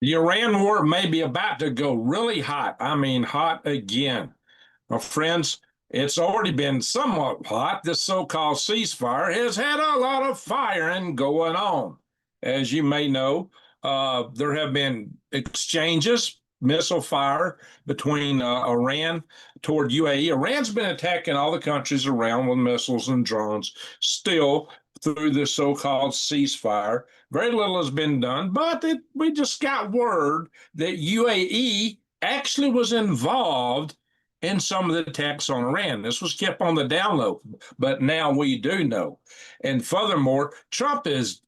The Iran war may be about to go really hot. I mean, hot again. Well, friends, it's already been somewhat hot. This so-called ceasefire has had a lot of firing going on. As you may know, there have been exchanges, missile fire between Iran toward UAE. Iran's been attacking all the countries around with missiles and drones still through this so-called ceasefire. Very little has been done, but we just got word that UAE actually was involved in some of the attacks on Iran. This was kept on the down low, but now we do know. And furthermore, Trump is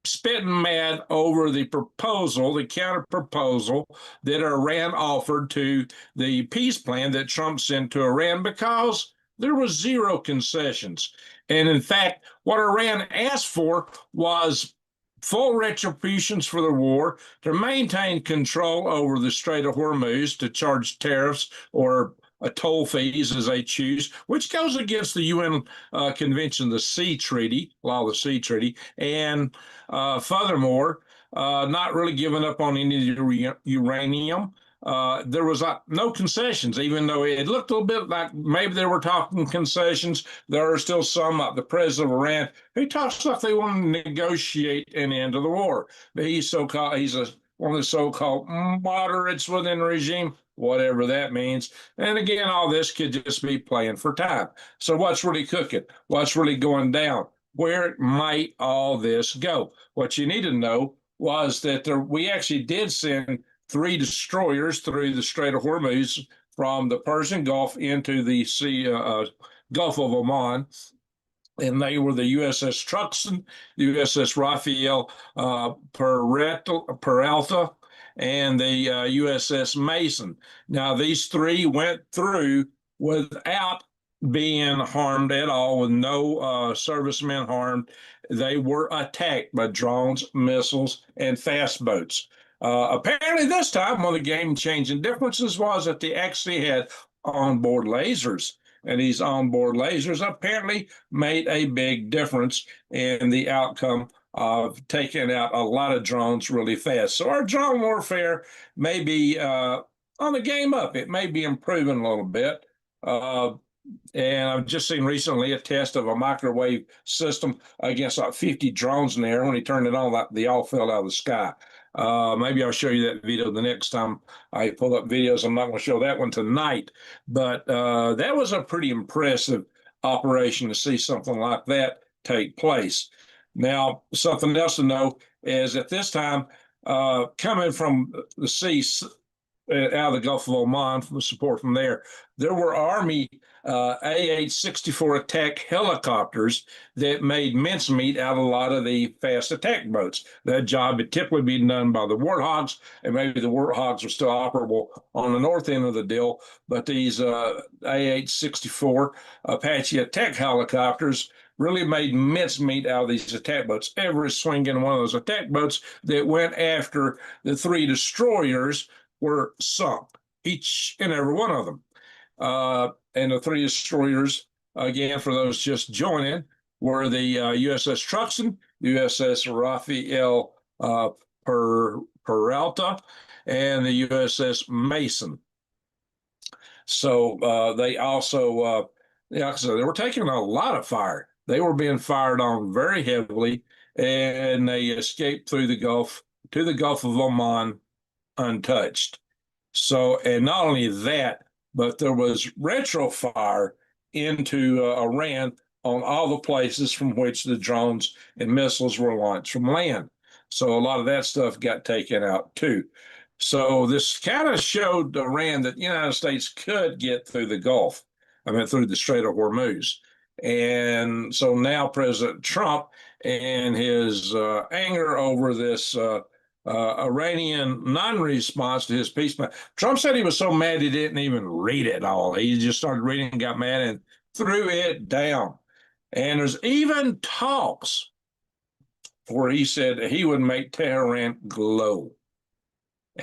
spitting mad over the proposal, the counter proposal that Iran offered to the peace plan that Trump sent to Iran because there was zero concessions. And in fact, what Iran asked for was full retributions for the war, to maintain control over the Strait of Hormuz, to charge tariffs or toll fees as they choose, which goes against the UN Convention, the Sea Treaty, Law of the Sea Treaty, and furthermore, not really giving up on any of the uranium. There was no concessions, even though it looked a little bit like maybe they were talking concessions. There are still some, like the president of Iran, who talks like they want to negotiate an end to the war. But he's one of the so-called moderates within the regime, whatever that means. And again, all this could just be playing for time. So what's really cooking? What's really going down? Where might all this go? What you need to know was that we actually did send 3 destroyers through the Strait of Hormuz from the Persian Gulf into the Gulf of Oman. And they were the USS Truxtun, the USS Rafael Peralta, and the USS Mason. Now, these 3 went through without being harmed at all, with no servicemen harmed. They were attacked by drones, missiles, and fast boats. Apparently, this time, one of the game-changing differences was that they actually had onboard lasers. And these onboard lasers apparently made a big difference in the outcome of taking out a lot of drones really fast. So our drone warfare may be on the game up. It may be improving a little bit. And I've just seen recently a test of a microwave system against like 50 drones in the air. When he turned it on, they all fell out of the sky. Maybe I'll show you that video the next time I pull up videos. I'm not going to show that one tonight, but that was a pretty impressive operation to see something like that take place. Now, something else to know is at this time, coming from the sea out of the Gulf of Oman, from the support from there were Army AH-64 attack helicopters that made mincemeat out of a lot of the fast attack boats. That job had typically been done by the Warthogs, and maybe the Warthogs are still operable on the north end of the deal, but these AH-64 Apache attack helicopters really made mincemeat out of these attack boats. Every swinging one of those attack boats that went after the 3 destroyers were sunk, each and every one of them. And the 3 destroyers, again, for those just joining, were the USS Truxtun, USS Rafael Peralta, and the USS Mason. So they also, so they were taking a lot of fire. They were being fired on very heavily, and they escaped through the Gulf to the Gulf of Oman untouched. So, and not only that, but there was retro fire into Iran on all the places from which the drones and missiles were launched from land. So a lot of that stuff got taken out too. So this kind of showed Iran that the United States could get through the Gulf, through the Strait of Hormuz. And so now President Trump and his anger over this Iranian non-response to his peace plan. Trump said he was so mad he didn't even read it all. He just started reading and got mad and threw it down. And there's even talks where he said he would make Tehran glow.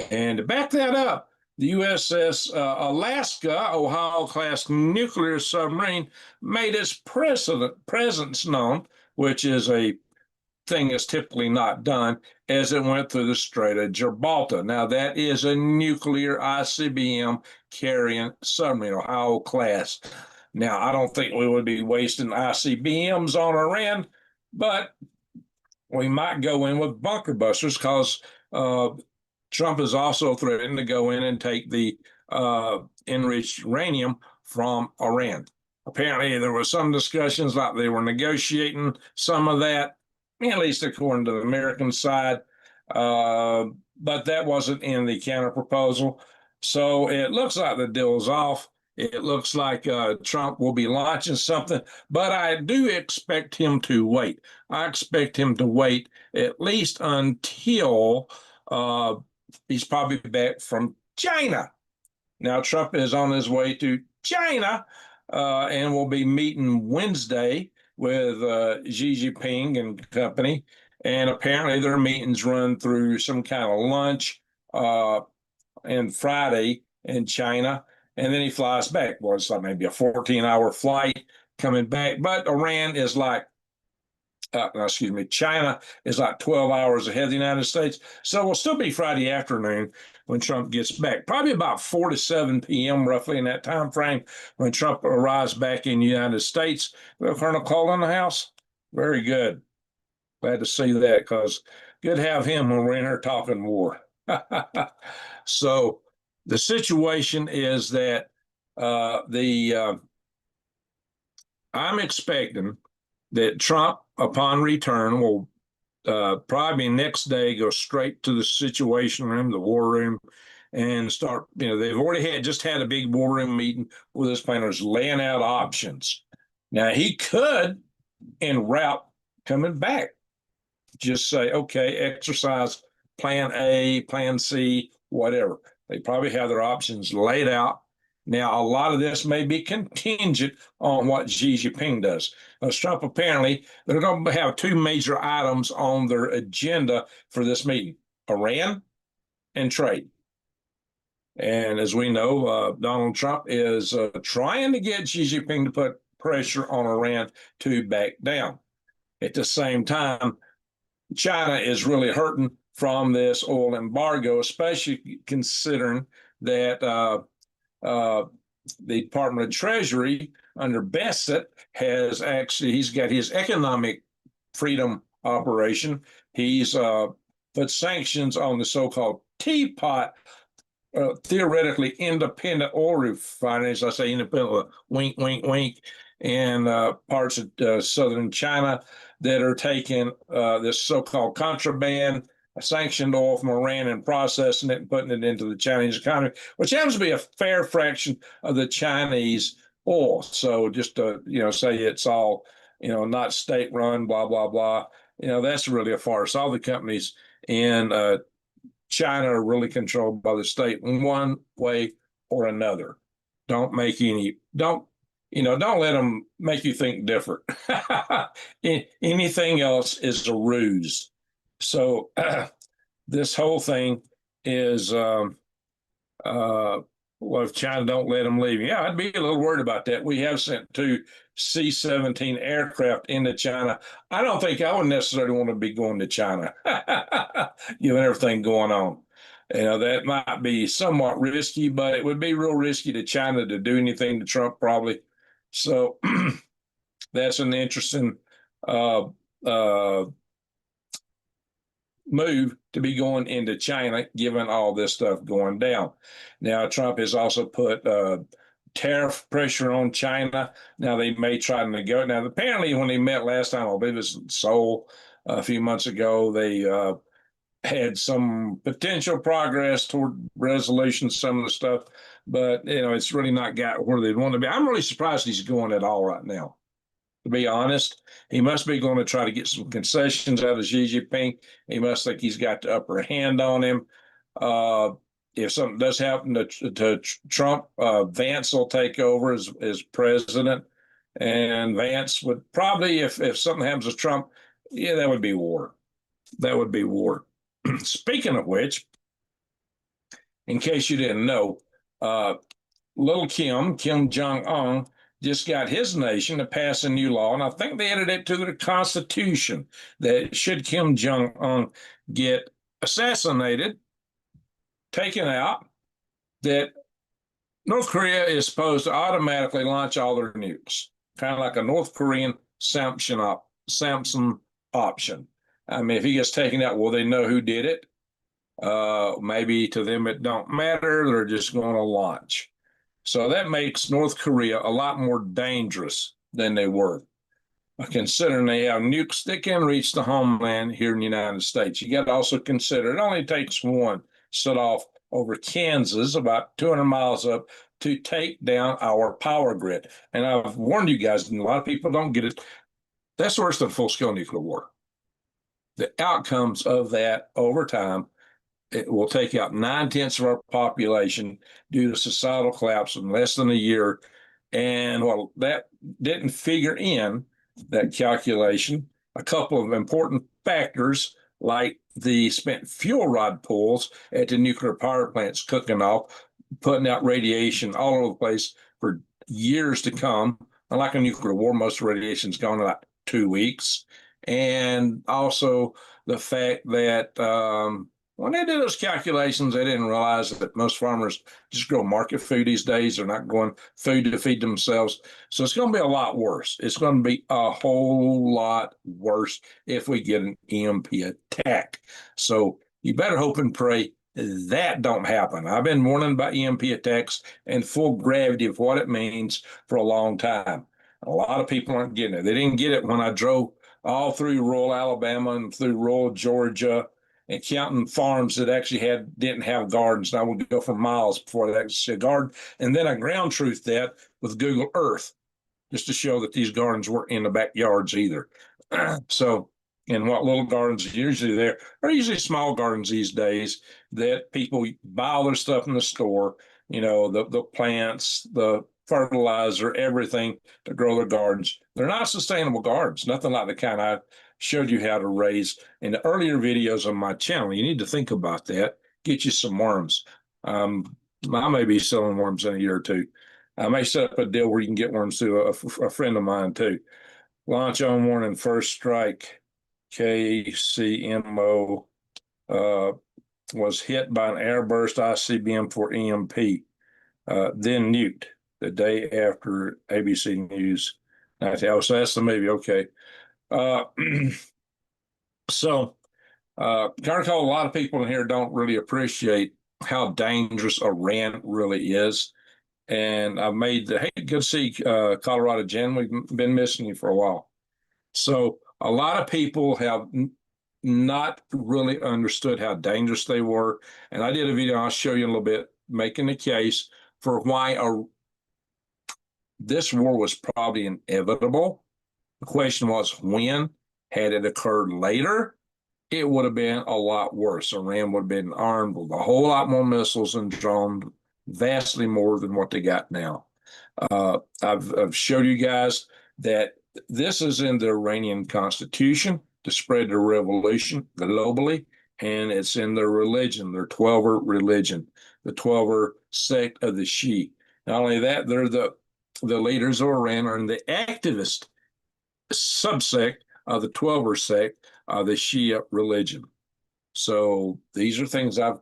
And to back that up, the USS Alaska, Ohio-class nuclear submarine, made its presence known, which is a thing is typically not done as it went through the Strait of Gibraltar. Now, that is a nuclear ICBM carrying submarine, Ohio class. Now, I don't think we would be wasting ICBMs on Iran, but we might go in with bunker busters because Trump is also threatening to go in and take the enriched uranium from Iran. Apparently, there were some discussions like they were negotiating some of that, at least according to the American side, but that wasn't in the counter proposal. So it looks like the deal is off. It looks like Trump will be launching something, but I do expect him to wait. I expect him to wait at least until he's probably back from China. Now, Trump is on his way to China and will be meeting Wednesday with Xi Jinping and company. And apparently their meetings run through some kind of lunch and Friday in China. And then he flies back. Well, it's like maybe a 14-hour flight coming back. But Iran is like, China is like 12 hours ahead of the United States. So we'll still be Friday afternoon when Trump gets back. Probably about 4 to 7 p.m. roughly in that time frame when Trump arrives back in the United States. Colonel Cole in the house? Very good. Glad to see that because good to have him when we're in here talking war. So the situation is that I'm expecting that Trump, upon return, will probably next day go straight to the Situation Room, the War Room, and start. They've already just had a big War Room meeting with his planners, laying out options. Now he could, en route coming back, just say, okay, exercise Plan A, Plan C, whatever. They probably have their options laid out. Now, a lot of this may be contingent on what Xi Jinping does. Trump apparently, they're going to have two major items on their agenda for this meeting: Iran and trade. And as we know, Donald Trump is trying to get Xi Jinping to put pressure on Iran to back down. At the same time, China is really hurting from this oil embargo, especially considering that the Department of Treasury under Bassett he's got his economic freedom operation. He's put sanctions on the so-called teapot, theoretically independent oil refineries. I say independent, wink, wink, wink, and parts of southern China that are taking this so-called contraband sanctioned oil from Iran and processing it and putting it into the Chinese economy, which happens to be a fair fraction of the Chinese oil. So just to, say it's all, not state run, blah, blah, blah, that's really a farce. All the companies in China are really controlled by the state in one way or another. Don't let them make you think different. Anything else is a ruse. So this whole thing is, well, if China don't let them leave, yeah, I'd be a little worried about that. We have sent two C-17 aircraft into China. I don't think I would necessarily want to be going to China, given everything going on. That might be somewhat risky, but it would be real risky to China to do anything to Trump, probably. So that's an interesting move to be going into China, given all this stuff going down. Now, Trump has also put tariff pressure on China. Now, they may try to negotiate. Now, apparently, when they met last time, I believe it was in Seoul a few months ago, they had some potential progress toward resolution, some of the stuff, but, it's really not got where they want to be. I'm really surprised he's going at all right now. To be honest, he must be going to try to get some concessions out of Xi Jinping. He must think he's got the upper hand on him. If something does happen to Trump, Vance will take over as president. And Vance would probably, if something happens to Trump, yeah, that would be war. That would be war. Speaking of which, in case you didn't know, little Kim Jong-un, just got his nation to pass a new law, and I think they added it to the Constitution that should Kim Jong-un get assassinated, taken out, that North Korea is supposed to automatically launch all their nukes, kind of like a North Korean Samson option. I mean, if he gets taken out, will they know who did it? Maybe to them it don't matter. They're just going to launch. So that makes North Korea a lot more dangerous than they were, considering they have nukes that can reach the homeland here in the United States. You got to also consider it only takes one set off over Kansas, about 200 miles up, to take down our power grid. And I've warned you guys, and a lot of people don't get it. That's worse than full-scale nuclear war. The outcomes of that over time, it will take out 9/10 of our population due to societal collapse in less than a year. And well, that didn't figure in that calculation a couple of important factors, like the spent fuel rod pools at the nuclear power plants cooking off, putting out radiation all over the place for years to come. Unlike a nuclear war, most radiation's gone in like 2 weeks. And also the fact that when they did those calculations, they didn't realize that most farmers just grow market food these days. They're not growing food to feed themselves. So it's going to be a lot worse. It's going to be a whole lot worse if we get an EMP attack. So you better hope and pray that don't happen. I've been warning about EMP attacks and full gravity of what it means for a long time. A lot of people aren't getting it. They didn't get it when I drove all through rural Alabama and through rural Georgia and counting farms that actually didn't have gardens. And I would go for miles before they actually see a garden. And then I ground truth that with Google Earth, just to show that these gardens weren't in the backyards either. So, and what little gardens are usually there are usually small gardens these days that people buy all their stuff in the store, you know, the plants, the fertilizer, everything to grow their gardens. They're not sustainable gardens, nothing like the kind I showed you how to raise in the earlier videos on my channel. You need to think about that. Get you some worms. I may be selling worms in a year or two. I may set up a deal where you can get worms through a friend of mine too. Launch on warning, first strike, KCMO was hit by an airburst ICBM for EMP, then nuked the day after ABC News. Oh, so that's the movie. Okay. So, Carnival, a lot of people in here don't really appreciate how dangerous Iran really is. And I've made hey, good to see Colorado Jen. We've been missing you for a while. So a lot of people have not really understood how dangerous they were. And I did a video, I'll show you in a little bit, making the case for why this war was probably inevitable. The question was when. Had it occurred later, it would have been a lot worse. Iran would have been armed with a whole lot more missiles and drones, vastly more than what they got now. I've showed you guys that this is in the Iranian constitution to spread the revolution globally, and it's in their religion, their 12er religion, the 12er sect of the Shia. Not only that, they're the leaders of Iran are in the activist subsect of the 12er sect of the Shia religion. So these are things I've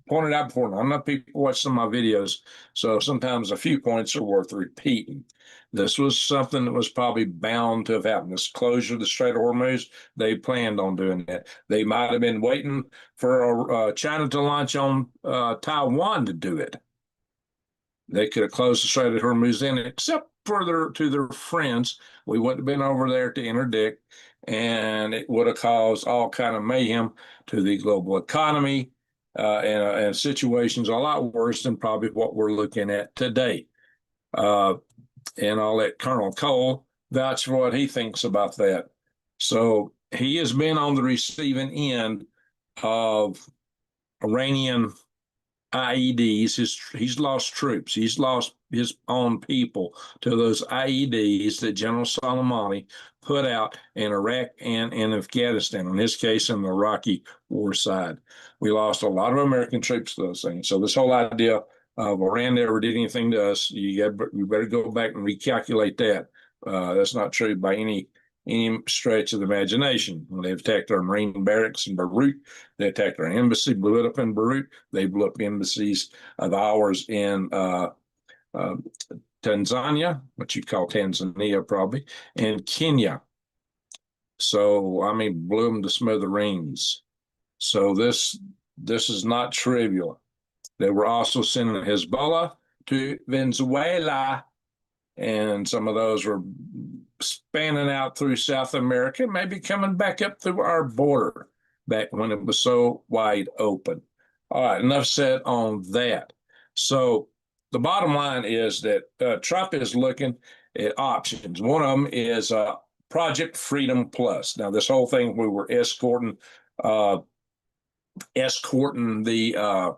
pointed out before. I'm not people watch some of my videos, so sometimes a few points are worth repeating. This was something that was probably bound to have happened. This closure of the Strait of Hormuz, they planned on doing that. They might have been waiting for China to launch on Taiwan to do it. They could have closed the Strait of Hormuz in, except for their friends. We wouldn't have been over there to interdict, and it would have caused all kind of mayhem to the global economy and situations a lot worse than probably what we're looking at today. And I'll let Colonel Cole vouch for what he thinks about that. So he has been on the receiving end of Iranian IEDs. He's lost troops. He's lost his own people to those IEDs that General Soleimani put out in Iraq and in Afghanistan, in this case, in the Iraqi war side. We lost a lot of American troops to those things. So this whole idea Iran never did anything to us. You better go back and recalculate that. That's not true by any stretch of the imagination. When they attacked our Marine barracks in Beirut, they attacked our embassy, blew it up in Beirut. They blew up embassies of ours in Tanzania, what you call Tanzania probably, and Kenya. So, I mean, blew them to smithereens. So this is not trivial. They were also sending Hezbollah to Venezuela, and some of those were spanning out through South America, maybe coming back up through our border back when it was so wide open. All right, enough said on that. So the bottom line is that Trump is looking at options. One of them is Project Freedom Plus. Now, this whole thing we were escorting the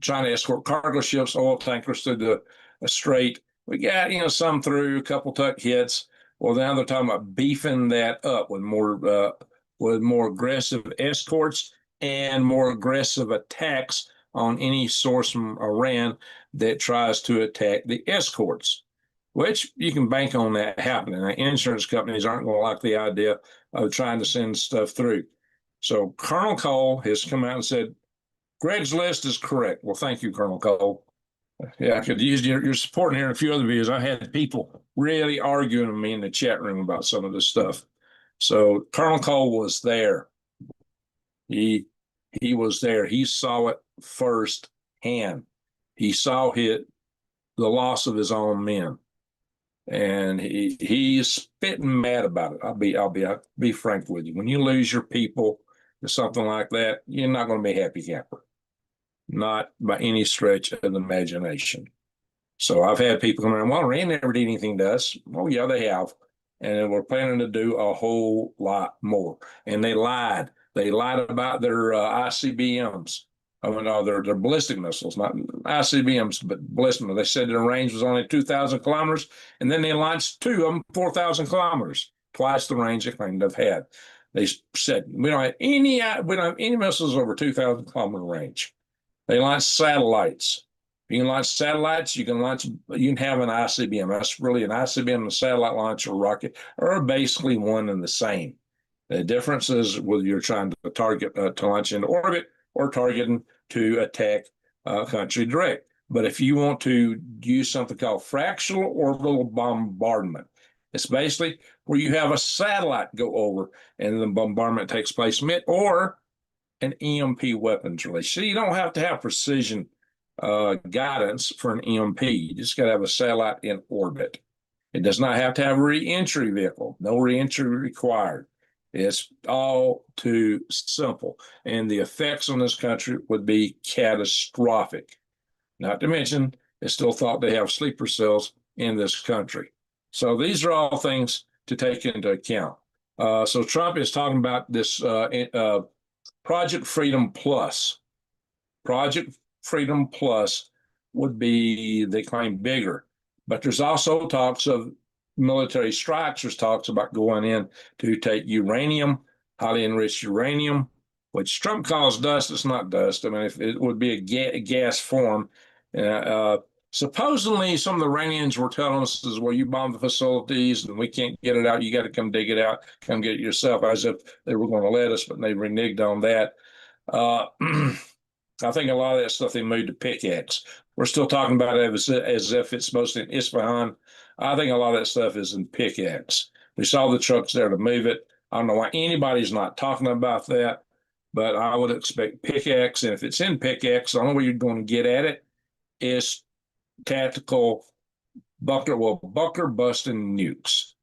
trying to escort cargo ships, oil tankers through the strait. We got, some through, a couple tuck hits. Well, now they're talking about beefing that up with more aggressive escorts and more aggressive attacks on any source from Iran that tries to attack the escorts, which you can bank on that happening. The insurance companies aren't going to like the idea of trying to send stuff through. So Colonel Cole has come out and said, Greg's list is correct. Well, thank you, Colonel Cole. Yeah, I could use your support here in a few other videos. I had people really arguing with me in the chat room about some of this stuff. So Colonel Cole was there. He was there. He saw it firsthand. He saw the loss of his own men, and he's spitting mad about it. I'll be frank with you. When you lose your people to something like that, you're not going to be a happy camper. Not by any stretch of the imagination. So I've had people come around, well, Iran never did anything to us. Well, yeah, they have. And we're planning to do a whole lot more. And they lied. They lied about their ICBMs. Oh, no, they're ballistic missiles, not ICBMs, but ballistic missiles. They said their range was only 2,000 kilometers, and then they launched two of them, 4,000 kilometers, twice the range they claimed to have had. They said, we don't have any missiles over 2,000 kilometer range. They launch satellites. If you can launch satellites, you can have an ICBM. That's really an ICBM and a satellite launcher rocket are basically one and the same. The difference is whether you're trying to target to launch into orbit or targeting to attack a country direct. But if you want to use something called fractional orbital bombardment, it's basically where you have a satellite go over and the bombardment takes place or an EMP weapons release. So you don't have to have precision guidance for an EMP. You just got to have a satellite in orbit. It does not have to have a re-entry vehicle. No re-entry required. It's all too simple. And the effects on this country would be catastrophic. Not to mention, it's still thought they have sleeper cells in this country. So these are all things to take into account. So Trump is talking about this Project Freedom Plus. Project Freedom Plus would be, they claim, bigger. But there's also talks of military strikes. There's talks about going in to take uranium, highly enriched uranium, which Trump calls dust. It's not dust. I mean, if it would be a gas form. Supposedly, some of the Iranians were telling us, well, you bomb the facilities and we can't get it out. You got to come dig it out, come get it yourself, as if they were going to let us, but they reneged on that. I think a lot of that stuff they moved to pickaxe. We're still talking about it as if it's mostly in Isfahan. I think a lot of that stuff is in pickaxe. We saw the trucks there to move it. I don't know why anybody's not talking about that, but I would expect pickaxe. And if it's in pickaxe, the only way you're going to get at it is tactical bunker busting nukes.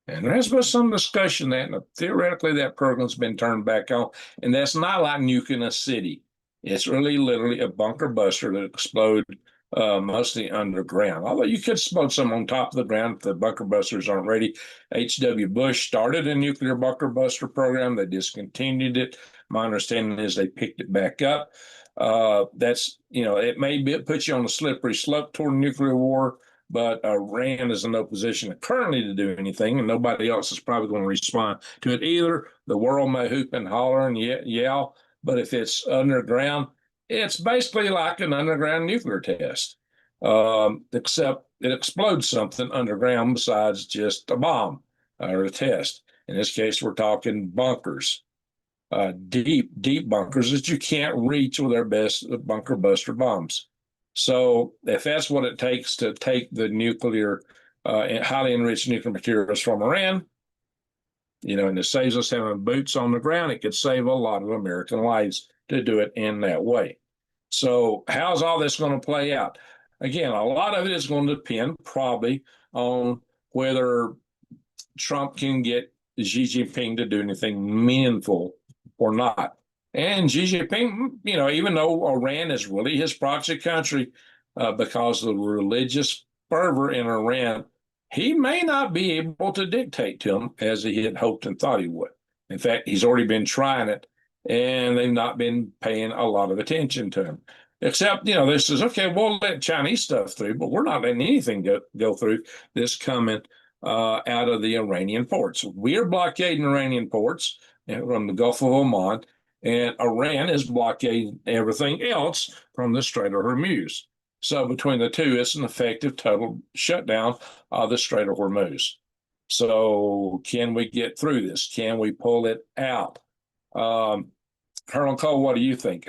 And there has been some discussion that theoretically that program's been turned back on. And that's not like nuking a city. It's really literally a bunker buster that explode mostly underground. Although you could explode some on top of the ground if the bunker busters aren't ready. H.W. Bush started a nuclear bunker buster program. They discontinued it. My understanding is they picked it back up. That's, it may put you on a slippery slope toward nuclear war, but Iran is in no position currently to do anything, and nobody else is probably going to respond to it either. The world may hoop and holler and yell, but if it's underground, It's basically like an underground nuclear test, except it explodes something underground besides just a bomb or a test. In this case, we're talking bunkers, deep, deep bunkers that you can't reach with their best bunker buster bombs. So if that's what it takes to take the nuclear, highly enriched nuclear materials from Iran, and it saves us having boots on the ground, it could save a lot of American lives to do it in that way. So how's all this going to play out? Again, a lot of it is going to depend probably on whether Trump can get Xi Jinping to do anything meaningful or not. And Xi Jinping, even though Iran is really his proxy country, because of the religious fervor in Iran, he may not be able to dictate to him as he had hoped and thought he would. In fact, he's already been trying it, and they've not been paying a lot of attention to him. Except, this is okay, we'll let Chinese stuff through, but we're not letting anything go through this coming out of the Iranian ports. We are blockading Iranian ports from the Gulf of Oman, and Iran is blockading everything else from the Strait of Hormuz. So between the two, it's an effective total shutdown of the Strait of Hormuz. So can we get through this? Can we pull it out? Colonel Cole, what do you think?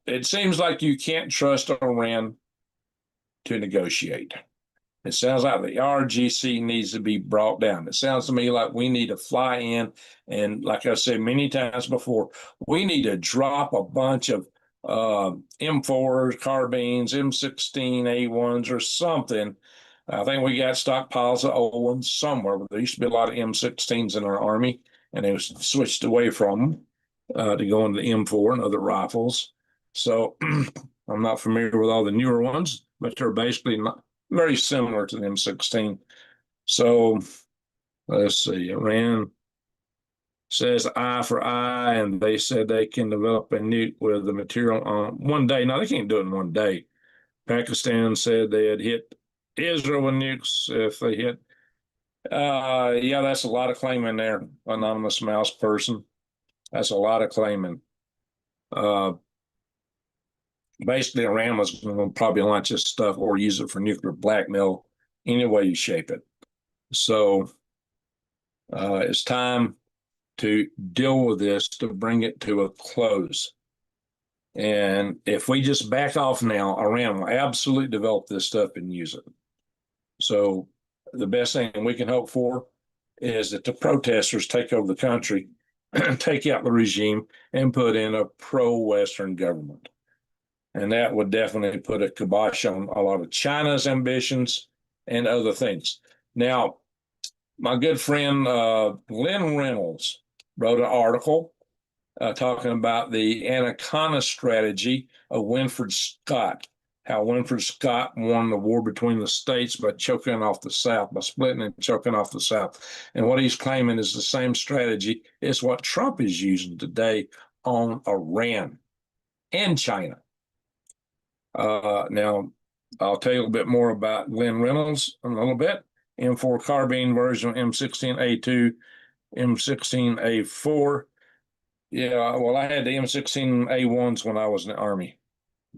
It seems like you can't trust Iran to negotiate. It sounds like the RGC needs to be brought down. It sounds to me like we need to fly in, and like I said many times before, we need to drop a bunch of M4s, carbines, M16A1s, or something. I think we got stockpiles of old ones somewhere. There used to be a lot of M16s in our Army, and they switched away from them to go into the M4 and other rifles. So I'm not familiar with all the newer ones, but they're basically not very similar to the M16. So let's see. Iran says eye for eye, and they said they can develop a nuke with the material on one day. No, they can't do it in one day. Pakistan said they had hit Israel with nukes if they hit. Yeah, that's a lot of claiming there, anonymous mouse person. That's a lot of claiming. Basically, Iran was going to probably launch this stuff or use it for nuclear blackmail any way you shape it. So it's time to deal with this, to bring it to a close. And if we just back off now, Iran will absolutely develop this stuff and use it. So the best thing we can hope for is that the protesters take over the country, take out the regime, and put in a pro-Western government. And that would definitely put a kibosh on a lot of China's ambitions and other things. Now, my good friend Lynn Reynolds wrote an article talking about the Anaconda strategy of Winfred Scott, how Winfred Scott won the war between the states by choking off the South, by splitting and choking off the South. And what he's claiming is the same strategy is what Trump is using today on Iran and China. Now, I'll tell you a little bit more about Lynn Reynolds in a little bit. M4 carbine version, M16A2, M16A4. Yeah, well, I had the M16A1s when I was in the Army.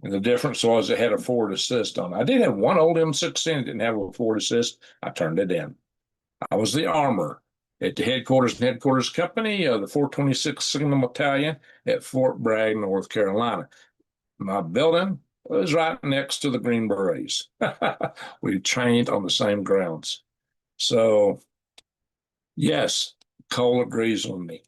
And the difference was it had a forward assist on it. I did have one old M16 that didn't have a forward assist. I turned it in. I was the armor at the headquarters company of the 426th Signal Battalion at Fort Bragg, North Carolina. My building was right next to the Green Berets. We trained on the same grounds. So, yes, Cole agrees with me.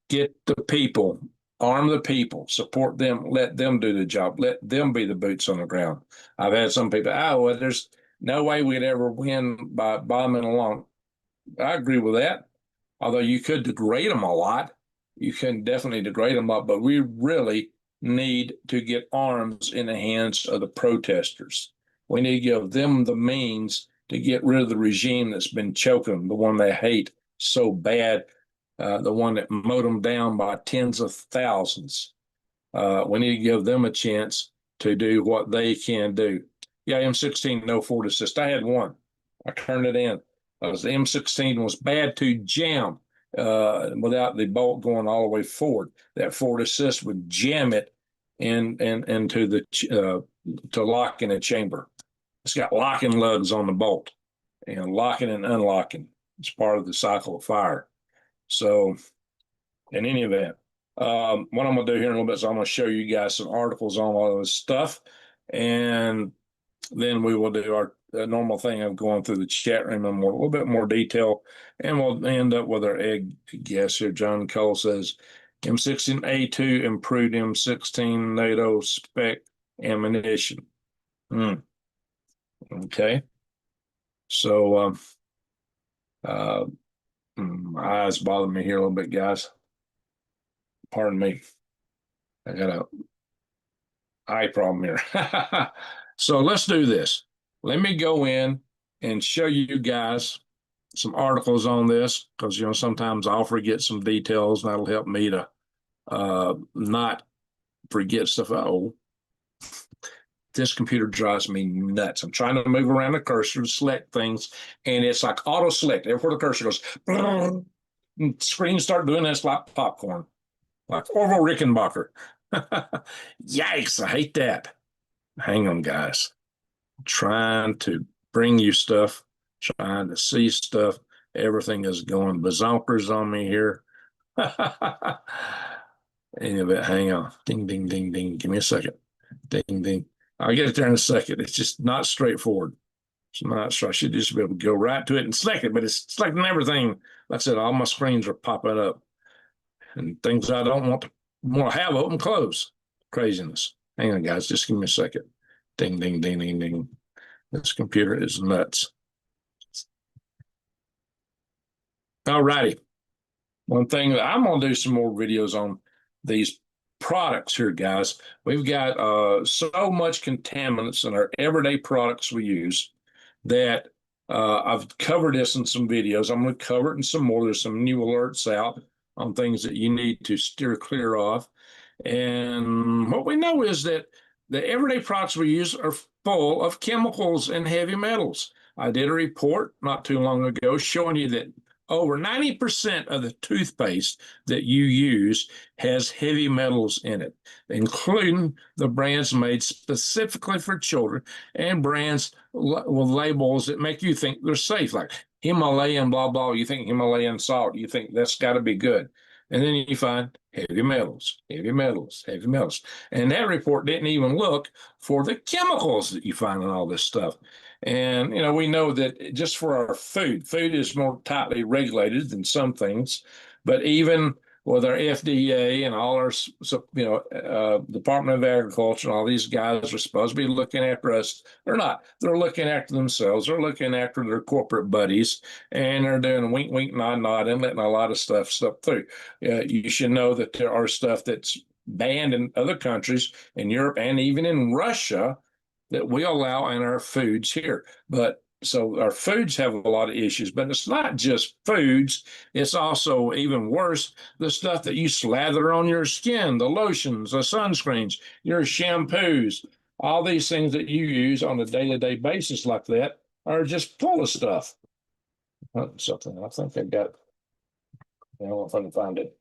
Get the people, arm the people, support them, let them do the job, let them be the boots on the ground. I've had some people, well, there's no way we'd ever win by bombing along. I agree with that. Although you could degrade them a lot. You can definitely degrade them up, but we really need to get arms in the hands of the protesters. We need to give them the means to get rid of the regime that's been choking them, the one they hate so bad, the one that mowed them down by tens of thousands. We need to give them a chance to do what they can do. Yeah, M16, no forward assist. I had one. I turned it in. The M16 was bad to jam. without the bolt going all the way forward. That forward assist would jam it into the to lock in a chamber. It's got locking lugs on the bolt, and locking and unlocking. It's part of the cycle of fire. So, in any event, what I'm going to do here in a little bit is I'm going to show you guys some articles on all this stuff, and then we will do our normal thing of going through the chat room in a little bit more detail, and we'll end up with our egg guess here. John Cole says M16A2 improved M16 NATO spec ammunition. Okay. So my eyes bother me here a little bit, guys. Pardon me. I got a eye problem here. So let's do this. Let me go in and show you guys some articles on this, because sometimes I'll forget some details, and that'll help me to not forget stuff. Oh, this computer drives me nuts. I'm trying to move around the cursor to select things, and it's like auto select. Everywhere the cursor goes, screens start doing this like popcorn, like Orville Rickenbacker. Yikes, I hate that. Hang on, guys. I'm trying to bring you stuff, trying to see stuff. Everything is going bazonkers on me here. Anyway, hang on. Ding, ding, ding, ding. Give me a second. Ding, ding. I'll get it there in a second. It's just not straightforward. It's not. So I should just be able to go right to it and select it, but it's selecting everything. Like I said, all my screens are popping up, and things I don't want to have open, close. Craziness. Hang on, guys. Just give me a second. Ding, ding, ding, ding, ding. This computer is nuts. All righty. One thing that I'm going to do some more videos on these products here, guys. We've got so much contaminants in our everyday products we use that I've covered this in some videos. I'm going to cover it in some more. There's some new alerts out on things that you need to steer clear of. And what we know is that the everyday products we use are full of chemicals and heavy metals. I did a report not too long ago showing you that over 90% of the toothpaste that you use has heavy metals in it, including the brands made specifically for children and brands with labels that make you think they're safe, like Himalayan blah, blah. You think Himalayan salt, you think that's got to be good. And then you find heavy metals, heavy metals, heavy metals. And that report didn't even look for the chemicals that you find in all this stuff. And, we know that just for our food is more tightly regulated than some things, but even with our FDA and all our, Department of Agriculture and all these guys are supposed to be looking after us. They're not. They're looking after themselves. They're looking after their corporate buddies, and they're doing wink, wink, nod, nod, and letting a lot of stuff slip through. You should know that there are stuff that's banned in other countries, in Europe and even in Russia, that we allow in our foods here. But so our foods have a lot of issues, but it's not just foods. It's also, even worse, the stuff that you slather on your skin, the lotions, the sunscreens, your shampoos, all these things that you use on a day-to-day basis like that are just full of stuff. Something I think I got. I don't know if I can find it.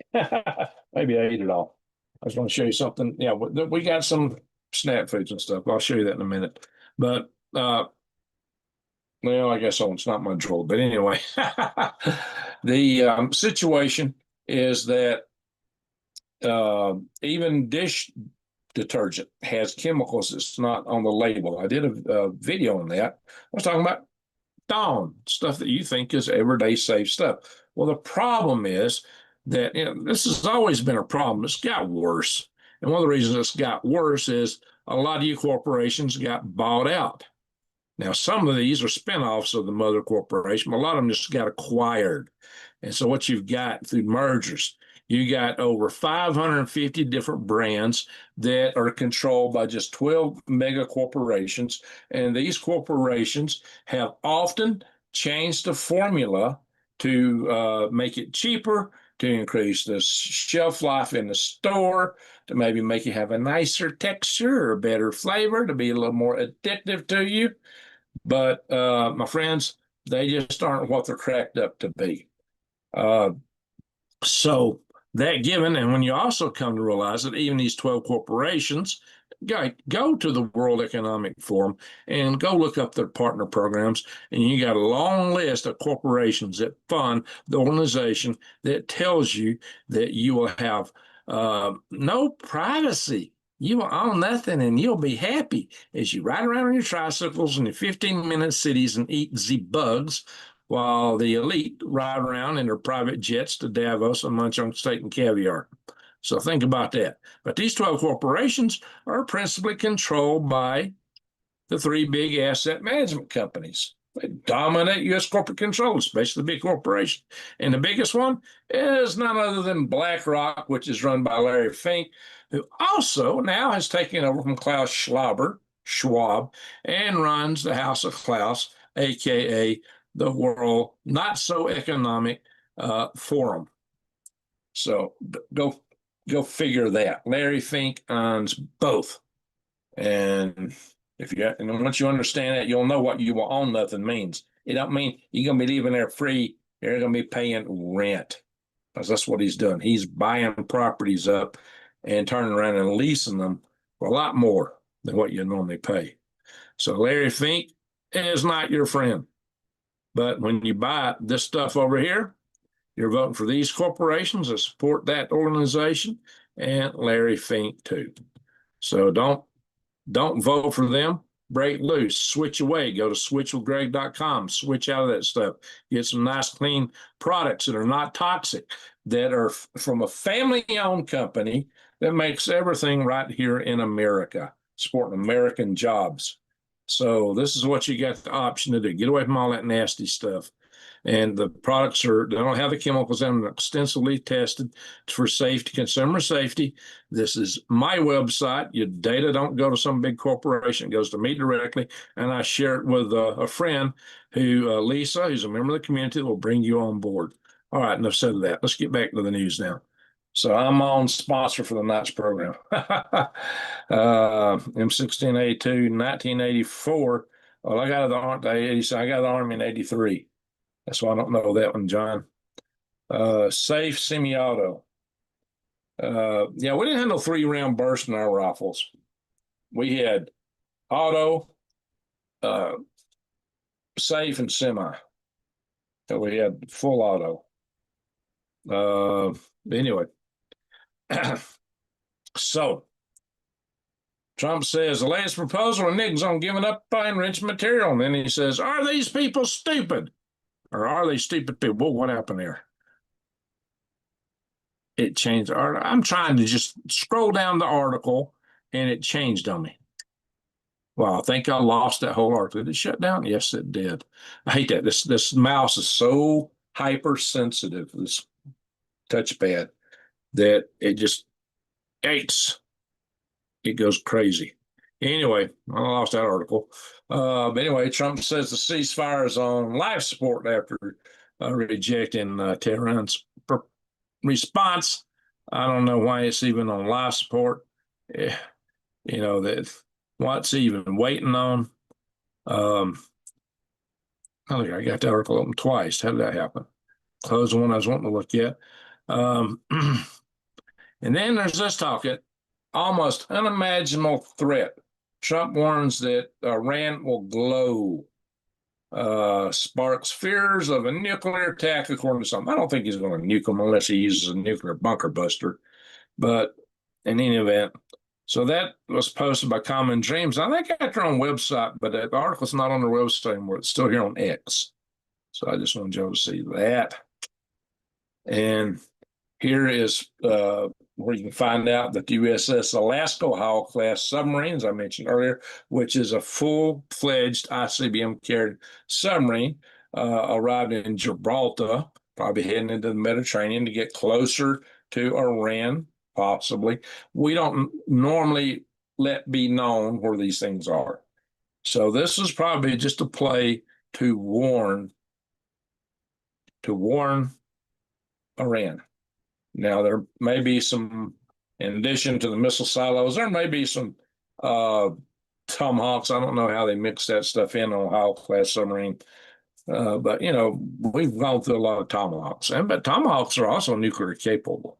Maybe I ate it all. I was going to show you something. Yeah, we got some snack foods and stuff. I'll show you that in a minute. But well, I guess it's not my drawer. But anyway, the situation is that even dish detergent has chemicals that's not on the label. I did a video on that. I was talking about Dawn, stuff that you think is everyday safe stuff. Well, the problem is that this has always been a problem. It's got worse. And one of the reasons it's got worse is a lot of you corporations got bought out. Now, some of these are spinoffs of the mother corporation, but a lot of them just got acquired. And so what you've got through mergers, you got over 550 different brands that are controlled by just 12 mega corporations. And these corporations have often changed the formula to make it cheaper, to increase the shelf life in the store, to maybe make you have a nicer texture or a better flavor, to be a little more addictive to you. But my friends, they just aren't what they're cracked up to be. So that given, and when you also come to realize that even these 12 corporations, go to the World Economic Forum and go look up their partner programs, and you got a long list of corporations that fund the organization that tells you that you will have no privacy. You will own nothing and you'll be happy as you ride around on your tricycles in your 15-minute cities and eat the bugs while the elite ride around in their private jets to Davos and munch on steak and caviar. So think about that. But these 12 corporations are principally controlled by the three big asset management companies. They dominate U.S. corporate control, especially the big corporations. And the biggest one is none other than BlackRock, which is run by Larry Fink, who also now has taken over from Klaus Schwab, and runs the House of Klaus, aka the World Not So Economic Forum. So go figure that. Larry Fink owns both. And and once you understand that, you'll know what you will own nothing means. It don't mean you're gonna be leaving there free. You're gonna be paying rent. Because that's what he's doing. He's buying properties up and turning around and leasing them for a lot more than what you normally pay. So Larry Fink is not your friend. But when you buy this stuff over here, you're voting for these corporations that support that organization and Larry Fink too. So don't vote for them. Break loose, switch away, go to switchwithgreg.com, switch out of that stuff, get some nice clean products that are not toxic, that are from a family-owned company that makes everything right here in America, supporting American jobs. So this is what you got the option to do. Get away from all that nasty stuff. And the products they don't have the chemicals in them, extensively tested for safety, consumer safety. This is my website. Your data don't go to some big corporation. It goes to me directly. And I share it with a friend Lisa, who's a member of the community, that will bring you on board. All right, enough said of that. Let's get back to the news now. So I'm on sponsor for the night's program. M16A2, 1984. Well, I got the 80, I got the Army in 83. That's why I don't know that one, John. Safe semi-auto. Yeah, we didn't have no 3-round burst in our rifles. We had auto, safe, and semi. So we had full auto. Anyway, so Trump says the latest proposal and Nixon's on giving up enriched material. And then he says, are these people stupid? Or are they stupid people? Well, what happened there? It changed. I'm trying to just scroll down the article, and it changed on me. Well, I think I lost that whole article. Did it shut down? Yes, it did. I hate that. This mouse is so hypersensitive, this touchpad, that it just aches. It goes crazy. Anyway, I lost that article. But anyway, Trump says the ceasefire is on life support after rejecting Tehran's response. I don't know why it's even on life support. You know, that what's even waiting on. I got the article open twice. How did that happen? Close the one I was wanting to look at. And then there's this talk at almost unimaginable threat. Trump warns that Iran will glow, sparks fears of a nuclear attack, according to some. I don't think he's going to nuke them unless he uses a nuclear bunker buster. But in any event, so that was posted by Common Dreams. I think I got their own website, but the article's not on their website anymore. It's still here on X. So I just wanted you to see that. And here is where you can find out that the USS Alaska Hall class submarine, as I mentioned earlier, which is a full-fledged ICBM carried submarine, arrived in Gibraltar, probably heading into the Mediterranean to get closer to Iran, possibly. We don't normally let be known where these things are. So this is probably just a play to warn Iran. Now, there may be some, in addition to the missile silos, there may be some Tomahawks. I don't know how they mix that stuff in on a Ohio-class submarine. But you know, we've gone through a lot of tomahawks, but tomahawks are also nuclear capable.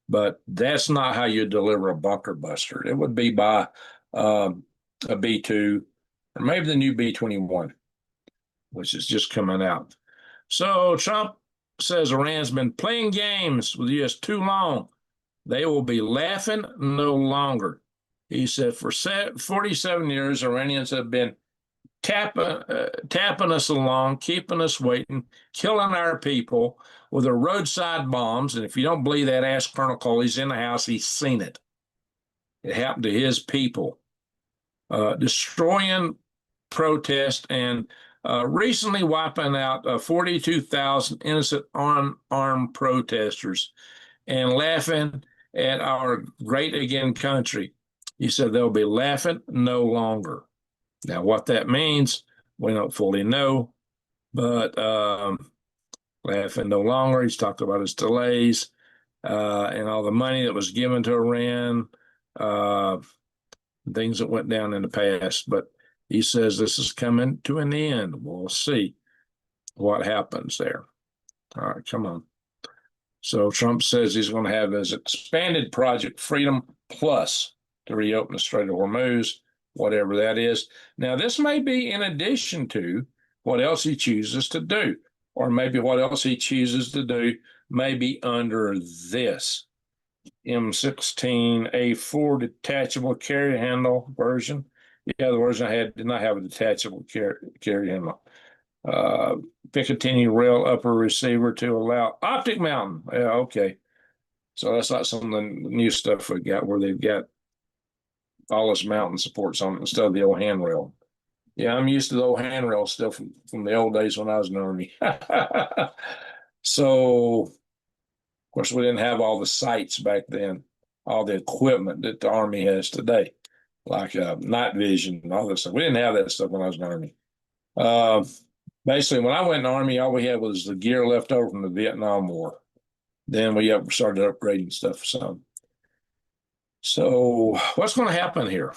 But that's not how you deliver a bunker buster. It would be by a B-2 or maybe the new B-21, which is just coming out. So Trump says Iran's been playing games with the U.S. too long. They will be laughing no longer. He said for 47 years, Iranians have been tapping us along, keeping us waiting, killing our people with their roadside bombs. And if you don't believe that, ask Colonel Cole. He's in the house. He's seen it. It happened to his people. Destroying protest and recently wiping out 42,000 innocent unarmed protesters and laughing at our great again country. He said they'll be laughing no longer. Now, what that means, we don't fully know, but laughing no longer. He's talked about his delays and all the money that was given to Iran, things that went down in the past. But he says this is coming to an end. We'll see what happens there. All right, come on. So Trump says he's going to have his expanded Project Freedom Plus to reopen the Strait of Hormuz, whatever that is. Now, this may be in addition to what else he chooses to do, or maybe what else he chooses to do may be under this M16A4 detachable carry handle version. Yeah, the version I had did not have a detachable carry handle. Picatinny rail upper receiver to allow optic mounting. Yeah, okay. So that's not some of the new stuff we got where they've got all this mountain supports on it instead of the old handrail. Yeah, I'm used to the old handrail stuff from the old days when I was in the Army. So, of course, we didn't have all the sights back then, all the equipment that the Army has today, like night vision and all this stuff. We didn't have that stuff when I was in the Army. Basically, when I went in the Army, all we had was the gear left over from the Vietnam War. Then we started upgrading stuff some. So what's going to happen here?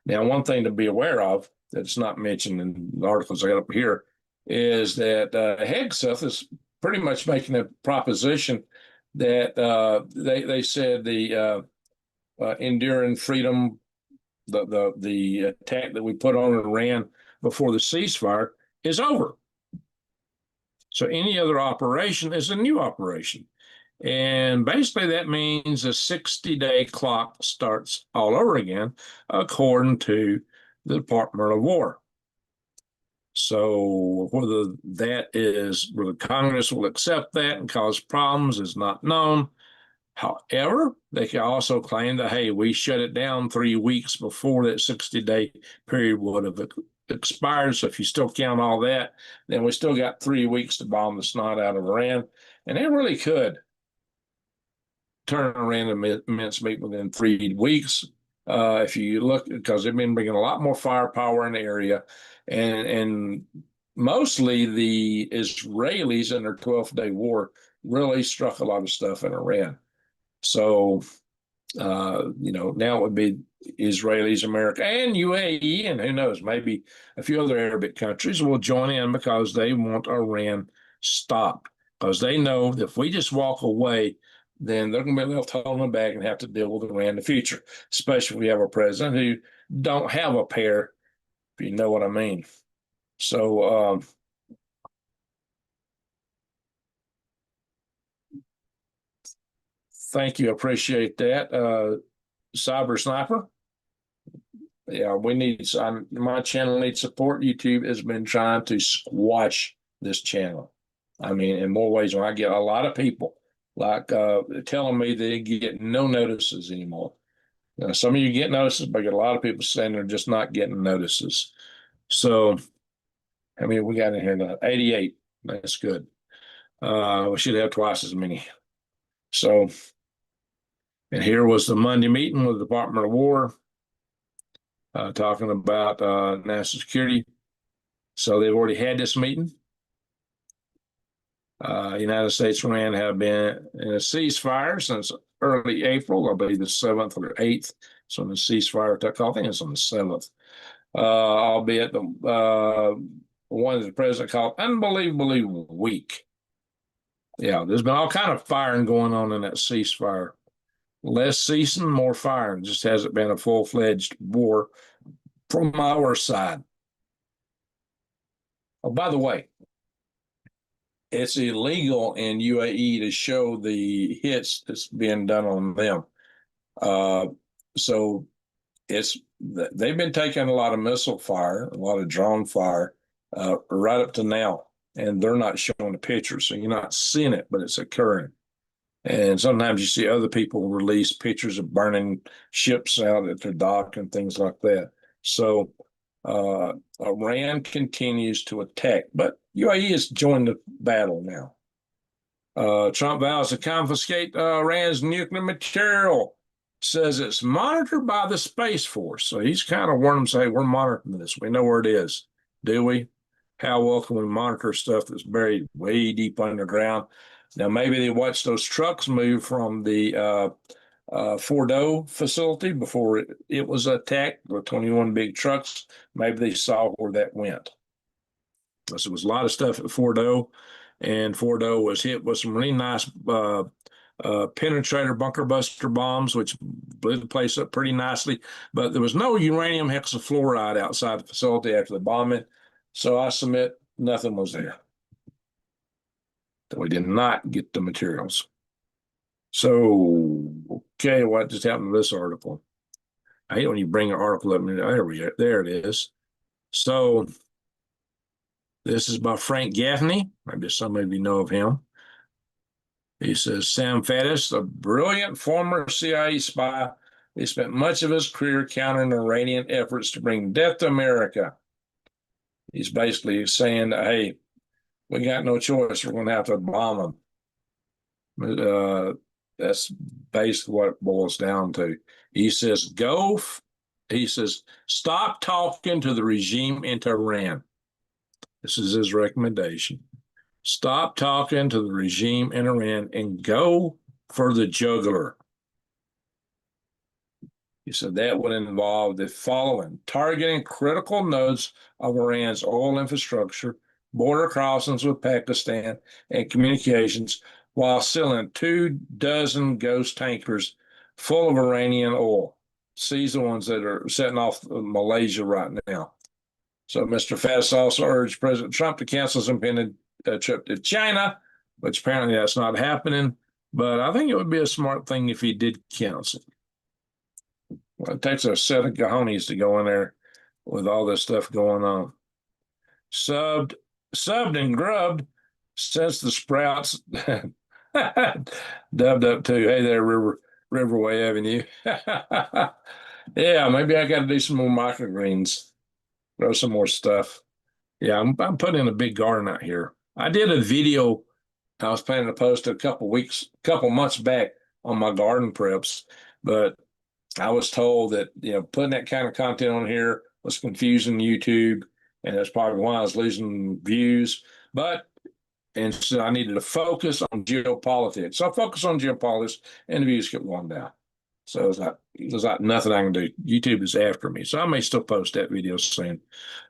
Now, one thing to be aware of that's not mentioned in the articles I got up here is that Hegseth is pretty much making a proposition that they said the enduring freedom, the attack that we put on Iran before the ceasefire is over. So any other operation is a new operation. And basically that means a 60-day clock starts all over again, according to the Department of War. So whether the Congress will accept that and cause problems is not known. However, they can also claim that, hey, we shut it down 3 weeks before that 60-day period would have expired. So if you still count all that, then we still got 3 weeks to bomb the snot out of Iran. And they really could turn around a mincemeat within 3 weeks. If you look, because they've been bringing a lot more firepower in the area, and mostly the Israelis in their 12th-day war really struck a lot of stuff in Iran. So, now it would be Israelis, America, and UAE, and who knows, maybe a few other Arabic countries will join in because they want Iran stopped. Because they know that if we just walk away, then they're going to be left holding them back and have to deal with Iran in the future, especially if we have a president who don't have a pair, if you know what I mean. So, thank you. Appreciate that. Cyber Sniper. Yeah, my channel needs support. YouTube has been trying to squash this channel. I mean, in more ways, when I get a lot of people like telling me they get no notices anymore. Some of you get notices, but I get a lot of people saying they're just not getting notices. So, I mean, we got in here now, 88. That's good. We should have twice as many. So, and here was the Monday meeting with the Department of War, talking about national security. So they've already had this meeting. United States and Iran have been in a ceasefire since early April, I believe the 7th or 8th. So the ceasefire took off, I think it's on the 7th. Albeit one that the president called unbelievably weak. Yeah, there's been all kind of firing going on in that ceasefire. Less ceasing, more firing. Just hasn't been a full-fledged war from our side. Oh, by the way, it's illegal in UAE to show the hits that's being done on them. So they've been taking a lot of missile fire, a lot of drone fire, right up to now, and they're not showing the pictures, so you're not seeing it, but it's occurring. And sometimes you see other people release pictures of burning ships out at their dock and things like that. So Iran continues to attack, but UAE has joined the battle now. Trump vows to confiscate Iran's nuclear material, says it's monitored by the Space Force. So he's kind of warned them, say, we're monitoring this. We know where it is. Do we? How well can we monitor stuff that's buried way deep underground? Now, maybe they watched those trucks move from the Fordo facility before it was attacked, the 21 big trucks. Maybe they saw where that went. So there was a lot of stuff at Fordo, and Fordo was hit with some really nice penetrator bunker buster bombs, which blew the place up pretty nicely. But there was no uranium hexafluoride outside the facility after the bombing. So I submit nothing was there. We did not get the materials. So, okay, what just happened to this article? I hate when you bring an article up. There it is. So this is by Frank Gaffney. Maybe some of you know of him. He says, Sam Faddis, a brilliant former CIA spy, he spent much of his career countering Iranian efforts to bring death to America. He's basically saying, hey, we got no choice. We're going to have to bomb them. That's basically what it boils down to. He says, stop talking to the regime in Tehran. This is his recommendation. Stop talking to the regime in Iran and go for the jugular. He said that would involve the following: targeting critical nodes of Iran's oil infrastructure, border crossings with Pakistan, and communications, while sealing 24 ghost tankers full of Iranian oil. Seize the ones that are setting off Malaysia right now. So Mr. Faddis also urged President Trump to cancel his impending trip to China, which apparently that's not happening. But I think it would be a smart thing if he did cancel. Well, it takes a set of cojones to go in there with all this stuff going on. Subbed and grubbed since the Sprouts dubbed up too. Hey there, Riverway Avenue. Yeah, maybe I got to do some more microgreens, grow some more stuff. Yeah, I'm putting in a big garden out here. I did a video I was planning to post a couple months back on my garden preps, but I was told that, putting that kind of content on here was confusing YouTube, and that's probably why I was losing views. And so I needed to focus on geopolitics. So I focused on geopolitics, and the views kept going down. So there's like nothing I can do. YouTube is after me. So I may still post that video soon.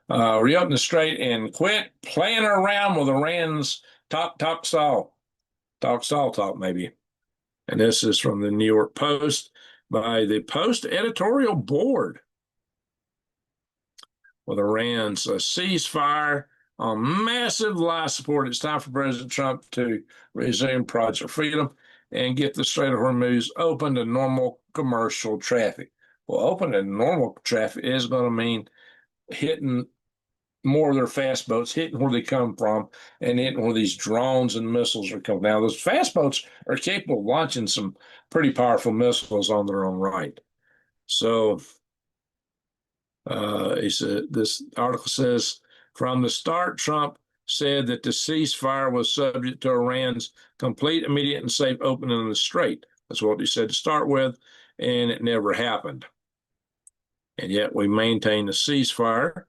Reopen the strait and quit playing around with Iran's talk maybe. And this is from the New York Post by the Post editorial board. With Iran's ceasefire on massive life support, it's time for President Trump to resume Project Freedom and get the Strait of Hormuz open to normal commercial traffic. Well, open to normal traffic is going to mean hitting more of their fast boats, hitting where they come from, and hitting where these drones and missiles are coming. Now, those fast boats are capable of launching some pretty powerful missiles on their own right. So he said, this article says, from the start, Trump said that the ceasefire was subject to Iran's complete, immediate, and safe opening of the strait. That's what he said to start with, and it never happened. And yet we maintained the ceasefire,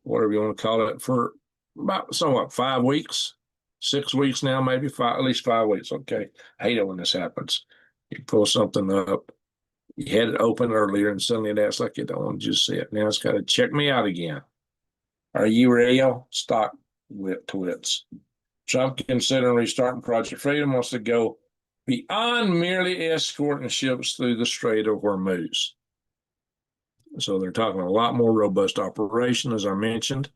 whatever you want to call it, for about 5 weeks, 6 weeks now, maybe at least 5 weeks. Okay, I hate it when this happens. You pull something up, you had it open earlier, and suddenly it acts like you don't want to just see it. Now it's got to check me out again. Are you real? Stock twits. Trump considering restarting Project Freedom, wants to go beyond merely escorting ships through the Strait of Hormuz. So they're talking a lot more robust operation, as I mentioned.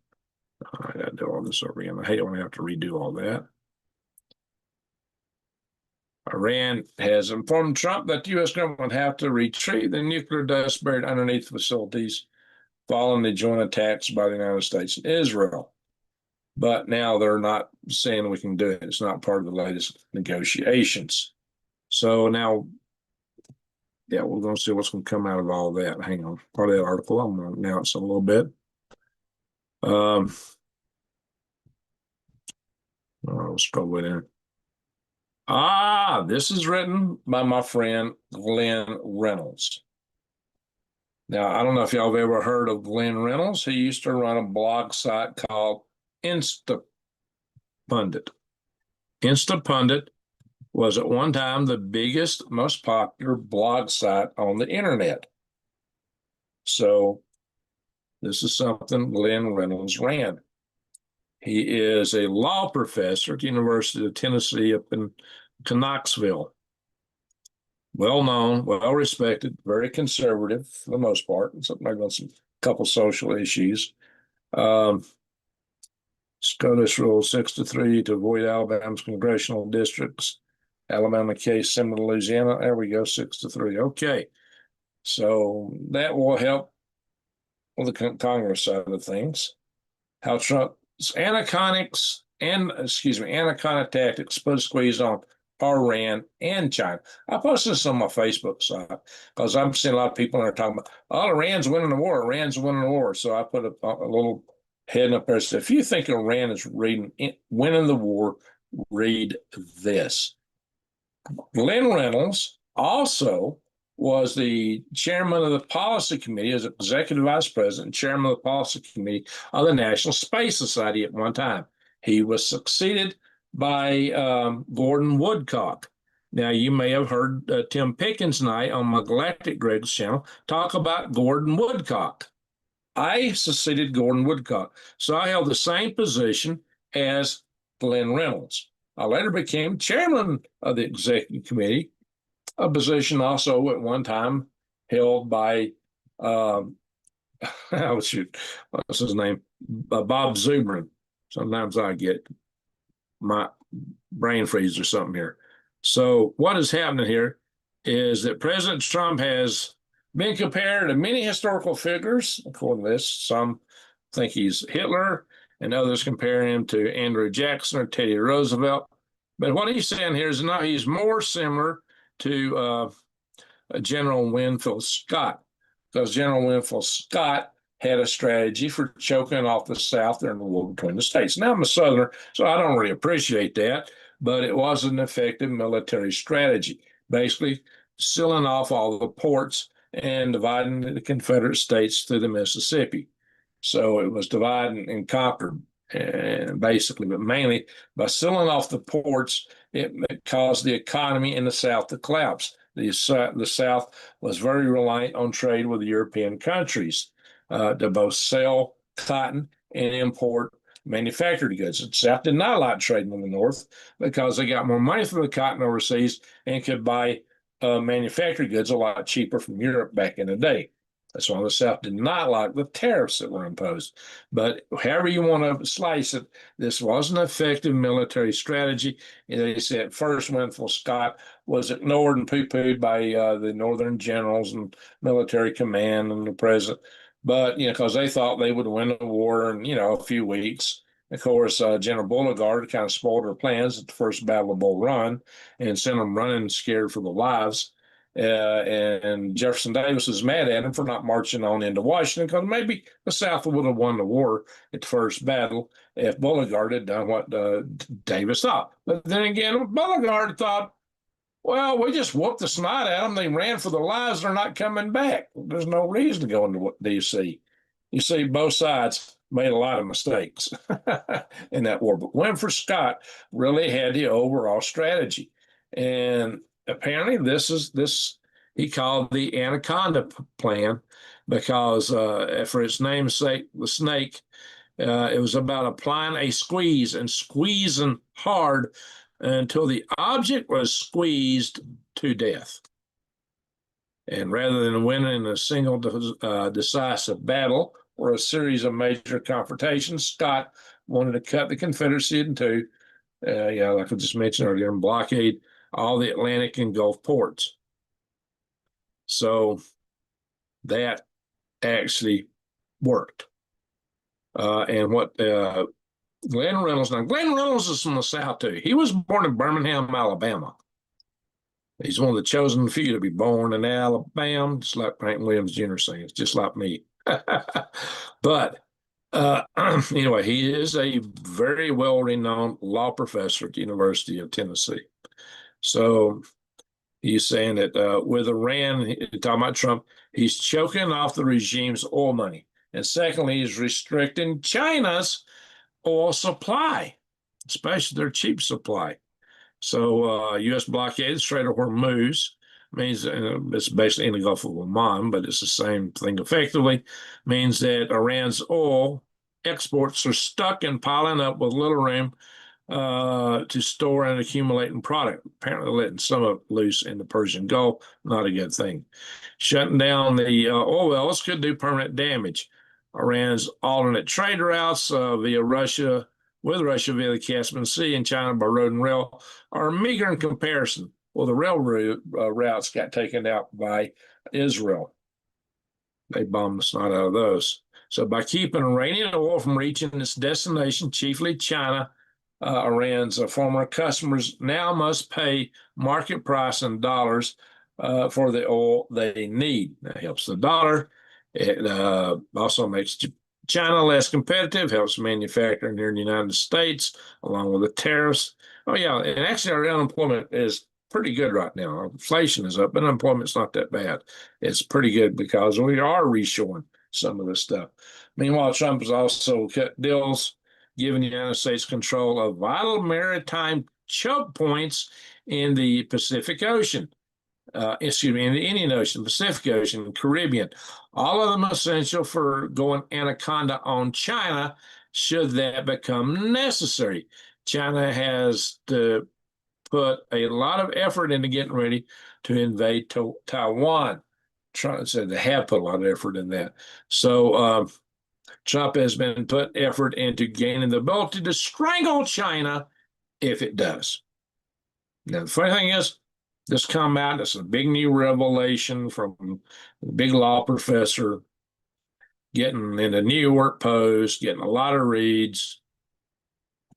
I got to do all this over again. I hate when I have to redo all that. Iran has informed Trump that the U.S. government would have to retrieve the nuclear dust buried underneath facilities following the joint attacks by the United States and Israel. But now they're not saying we can do it. It's not part of the latest negotiations. So now, yeah, we're going to see what's going to come out of all that. Hang on. Part of that article, I'm going to announce a little bit. I'll scroll it in. This is written by my friend Glenn Reynolds. Now, I don't know if y'all have ever heard of Glenn Reynolds. He used to run a blog site called Instapundit. Instapundit was at one time the biggest, most popular blog site on the internet. So this is something Glenn Reynolds ran. He is a law professor at the University of Tennessee up in Knoxville. Well known, well respected, very conservative for the most part, and something like a couple social issues. SCOTUS Rule 6-3 to avoid Alabama's congressional districts. Alabama case similar to Louisiana. There we go, 6-3. Okay. So that will help with the Congress side of things. How Trump's anaconda tactics put a squeeze on Iran and China. I posted this on my Facebook site because I'm seeing a lot of people that are talking about, oh, Iran's winning the war. Iran's winning the war. So I put a little heading up there and said, if you think Iran is winning the war, read this. Glenn Reynolds also was the chairman of the policy committee, as executive vice president, chairman of the policy committee of the National Space Society at one time. He was succeeded by Gordon Woodcock. Now, you may have heard Tim Pickens tonight on my Galactic Greg's channel talk about Gordon Woodcock. I succeeded Gordon Woodcock, so I held the same position as Glenn Reynolds. I later became chairman of the executive committee, a position also at one time held by, what's his name? Bob Zubrin. Sometimes I get my brain freeze or something here. So what is happening here is that President Trump has been compared to many historical figures. According to this, some think he's Hitler, and others compare him to Andrew Jackson or Teddy Roosevelt. But what he's saying here is now he's more similar to General Winfield Scott, because General Winfield Scott had a strategy for choking off the South during the war between the states. Now, I'm a Southerner, so I don't really appreciate that, but it was an effective military strategy, basically sealing off all the ports and dividing the Confederate States through the Mississippi. So it was divide and conquer, and basically, but mainly by sealing off the ports, it caused the economy in the South to collapse. The South was very reliant on trade with the European countries to both sell cotton and import manufactured goods. The South did not like trading with the North because they got more money for the cotton overseas and could buy manufactured goods a lot cheaper from Europe back in the day. That's why the South did not like the tariffs that were imposed. But however you want to slice it, this was an effective military strategy. And they said first Winfield Scott was ignored and poo-pooed by the Northern generals and military command and the president. But, because they thought they would win the war in, a few weeks. Of course, General Beauregard kind of spoiled their plans at the first Battle of Bull Run and sent them running scared for their lives. And Jefferson Davis was mad at him for not marching on into Washington because maybe the South would have won the war at the first battle if Beauregard had done what Davis thought. But then again, Beauregard thought, well, we just whooped the snot at them. They ran for their lives. They're not coming back. There's no reason to go into D.C. You see, both sides made a lot of mistakes in that war. But Winfield Scott really had the overall strategy. And apparently this he called the Anaconda Plan because for its namesake, the snake, It was about applying a squeeze and squeezing hard until the object was squeezed to death. And rather than winning a single decisive battle or a series of major confrontations, Scott wanted to cut the Confederacy in two, like I just mentioned earlier, and blockade all the Atlantic and Gulf ports. So that actually worked. And what Glenn Reynolds is from the South too. He was born in Birmingham, Alabama. He's one of the chosen few to be born in Alabama, just like Frank Williams Jr. sings, just like me. But anyway, he is a very well-renowned law professor at the University of Tennessee. So he's saying that with Iran, talking about Trump, he's choking off the regime's oil money. And secondly, he's restricting China's oil supply, especially their cheap supply. So U.S. blockade the Strait of Hormuz means it's basically in the Gulf of Oman, but it's the same thing effectively, means that Iran's oil exports are stuck and piling up with little room to store and accumulate in product. Apparently letting some of it loose in the Persian Gulf, not a good thing. Shutting down the oil wells could do permanent damage. Iran's alternate trade routes via Russia via the Caspian Sea and China by road and rail are meager in comparison. Well, the railroad routes got taken out by Israel. They bombed the snot out of those. So by keeping Iranian oil from reaching its destination, chiefly China, Iran's former customers now must pay market price in dollars for the oil they need. That helps the dollar. It also makes China less competitive, helps manufacturing here in the United States, along with the tariffs. Oh, yeah, and actually our unemployment is pretty good right now. Inflation is up, but unemployment's not that bad. It's pretty good because we are reshoring some of this stuff. Meanwhile, Trump has also cut deals, giving the United States control of vital maritime choke points in the Pacific Ocean. In the Indian Ocean, Pacific Ocean, Caribbean, all of them essential for going anaconda on China should that become necessary. China has to put a lot of effort into getting ready to invade Taiwan. Trump said they have put a lot of effort in that. So Trump has been put effort into gaining the ability to strangle China if it does. Now, the funny thing is, this come out, it's a big new revelation from the big law professor, getting in the New York Post, getting a lot of reads.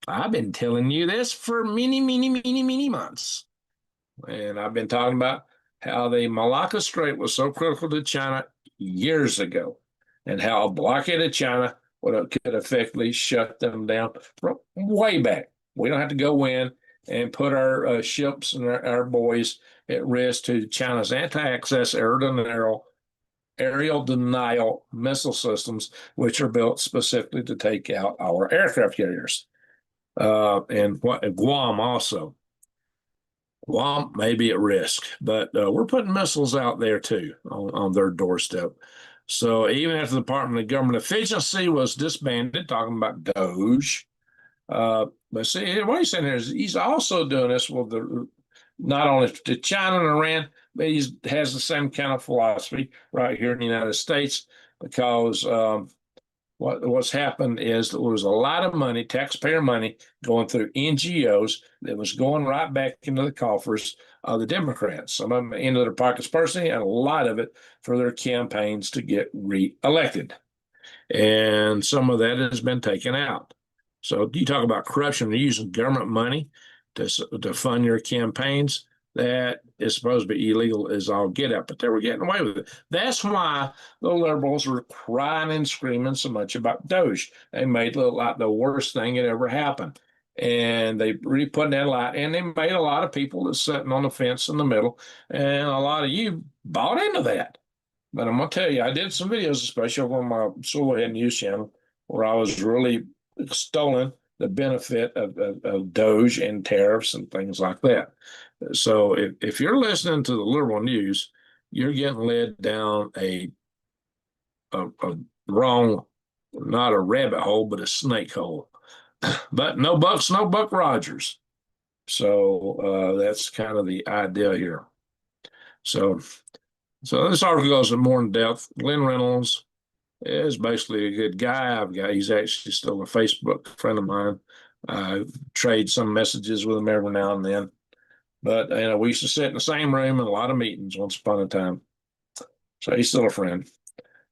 I've been telling you this for many months. And I've been talking about how the Malacca Strait was so critical to China years ago, and how a blockade of China could effectively shut them down from way back. We don't have to go in and put our ships and our boys at risk to China's anti-access aerial denial missile systems, which are built specifically to take out our aircraft carriers. And Guam also. Guam may be at risk, but we're putting missiles out there too on their doorstep. So even after the Department of Government Efficiency was disbanded, talking about Doge, but see, what he's saying here is he's also doing this with not only to China and Iran, but he has the same kind of philosophy right here in the United States, because what's happened is there was a lot of money, taxpayer money, going through NGOs that was going right back into the coffers of the Democrats. Some of them into their pockets personally, and a lot of it for their campaigns to get reelected. And some of that has been taken out. So you talk about corruption, they're using government money to fund your campaigns. That is supposed to be illegal as all get out, but they were getting away with it. That's why the liberals were crying and screaming so much about Doge. They made it look like the worst thing that ever happened. And they really put that light, and they made a lot of people that's sitting on the fence in the middle, and a lot of you bought into that. But I'm going to tell you, I did some videos, especially over on my Soulhead News channel, where I was really extolling the benefit of Doge and tariffs and things like that. So if you're listening to the liberal news, you're getting led down a wrong not a rabbit hole, but a snake hole. But no Bucks, no Buck Rogers. So that's kind of the idea here. So, so this article goes in more in depth. Glenn Reynolds is basically a good guy. He's actually still a Facebook friend of mine. I trade some messages with him every now and then. But we used to sit in the same room in a lot of meetings once upon a time. So he's still a friend.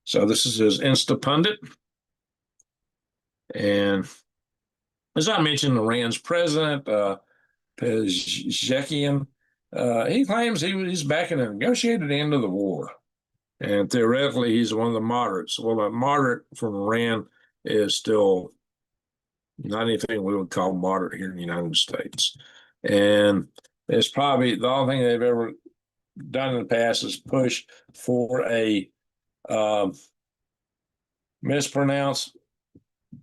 So this is his Insta Pundit. And as I mentioned, Iran's president, Pezeshkian, he claims he's backing a negotiated end of the war. And theoretically, he's one of the moderates. Well, a moderate from Iran is still not anything we would call moderate here in the United States. And it's probably the only thing they've ever done in the past is push for a mispronounced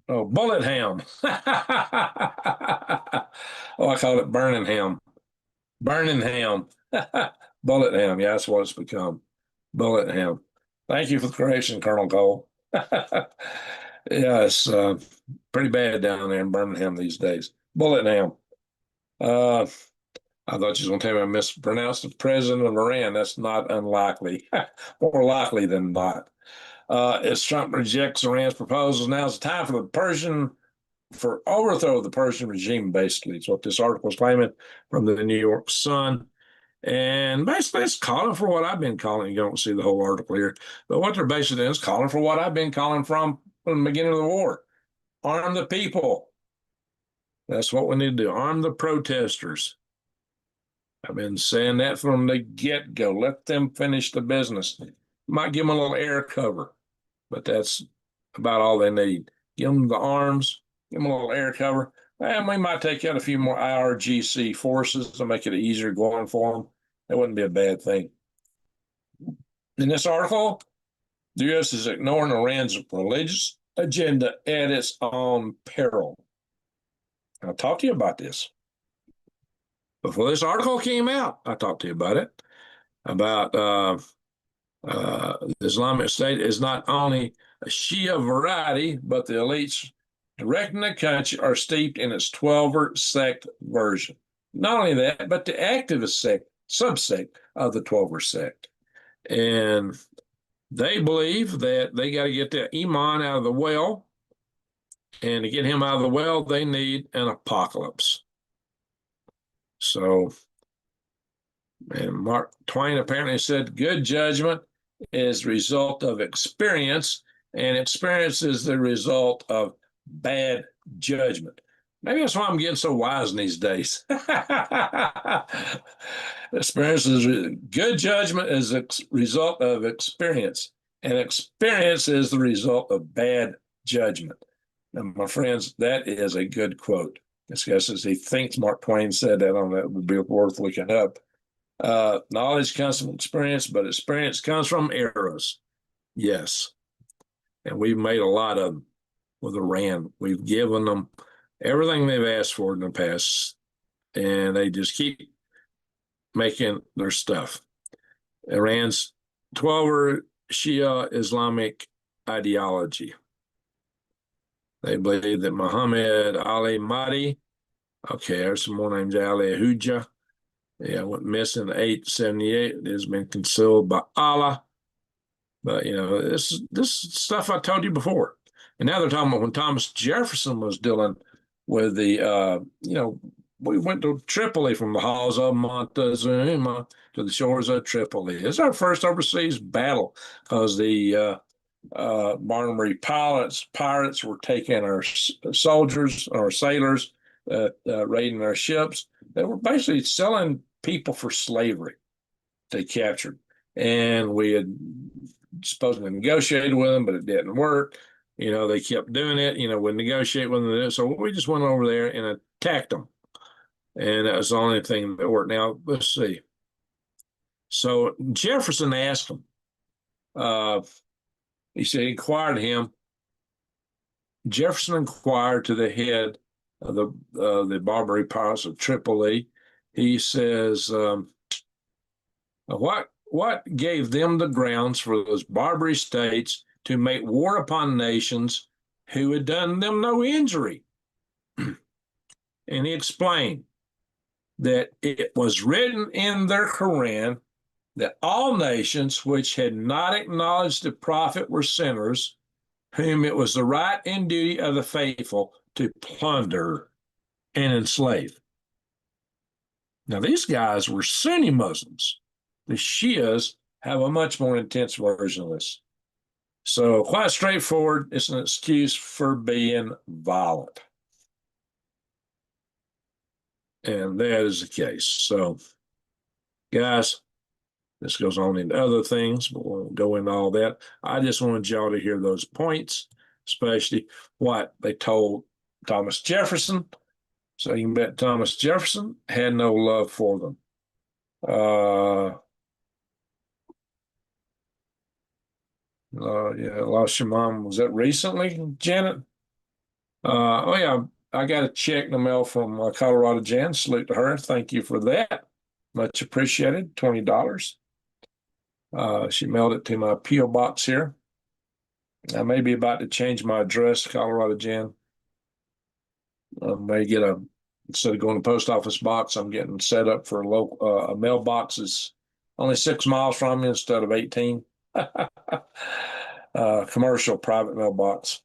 bullet ham. Oh, I call it burning ham. Burning ham. Bullet ham. Yeah, that's what it's become. Bullet ham. Thank you for the correction, Colonel Cole. Yeah, it's pretty bad down there in Birmingham these days. Bullet ham. I thought you was going to tell me I mispronounced the president of Iran. That's not unlikely. More likely than not. As Trump rejects Iran's proposals, now is the time for overthrow of the Persian regime, basically. It's what this article is claiming from the New York Sun. And basically, it's calling for what I've been calling. You don't see the whole article here, but what they're basically is calling for what I've been calling from the beginning of the war. Arm the people. That's what we need to do. Arm the protesters. I've been saying that from the get-go. Let them finish the business. Might give them a little air cover, but that's about all they need. Give them the arms, give them a little air cover, and we might take out a few more IRGC forces to make it easier going for them. That wouldn't be a bad thing. In this article, the U.S. is ignoring Iran's religious agenda at its own peril. I'll talk to you about this. Before this article came out, I talked to you about it, about the Islamic State is not only a Shia variety, but the elites directing the country are steeped in its 12er sect version. Not only that, but the activist sect, subsect of the 12er sect. And they believe that they got to get the Iman out of the well. And to get him out of the well, they need an apocalypse. So, and Mark Twain apparently said, good judgment is the result of experience, and experience is the result of bad judgment. Maybe that's why I'm getting so wise in these days. Experience is good judgment is a result of experience, and experience is the result of bad judgment. And my friends, that is a good quote. This guy says he thinks Mark Twain said that. On that would be worth looking up. Knowledge comes from experience, but experience comes from errors. Yes. And we've made a lot of them with Iran. We've given them everything they've asked for in the past, and they just keep making their stuff. Iran's 12er Shia Islamic ideology. They believe that Muhammad Ali Mahdi, okay, there's some more names, Ali Hujah, went missing in 878. It has been concealed by Allah. But, this stuff I told you before. And now they're talking about when Thomas Jefferson was dealing with the, we went to Tripoli from the halls of Montezuma to the shores of Tripoli. It's our first overseas battle because the Barnum pirates were taking our soldiers, our sailors, raiding our ships. They were basically selling people for slavery. They captured, and we had supposedly negotiated with them, but it didn't work. They kept doing it. We negotiate with them, so we just went over there and attacked them, and that was the only thing that worked. Now let's see. So Jefferson asked him. He said he inquired him. Jefferson inquired to the head of the Barbary pirates of Tripoli. He says, what gave them the grounds for those Barbary states to make war upon nations who had done them no injury. And he explained that it was written in their Quran that all nations which had not acknowledged the prophet were sinners, whom it was the right and duty of the faithful to plunder and enslave. Now, these guys were Sunni Muslims. The Shias have a much more intense version of this. So, quite straightforward, it's an excuse for being violent. And that is the case. So, guys, this goes on into other things, but we won't go into all that. I just wanted y'all to hear those points, especially what they told Thomas Jefferson. So you can bet Thomas Jefferson had no love for them. Yeah, lost your mom. Was that recently, Janet? Oh yeah, I got a check in the mail from Colorado Jan. Salute to her. Thank you for that. Much appreciated. $20. She mailed it to my P.O. box here. I may be about to change my address, Colorado Jan. I may get instead of going to post office box, I'm getting set up for a local a mailbox is only 6 miles from me instead of 18. Commercial private mailbox.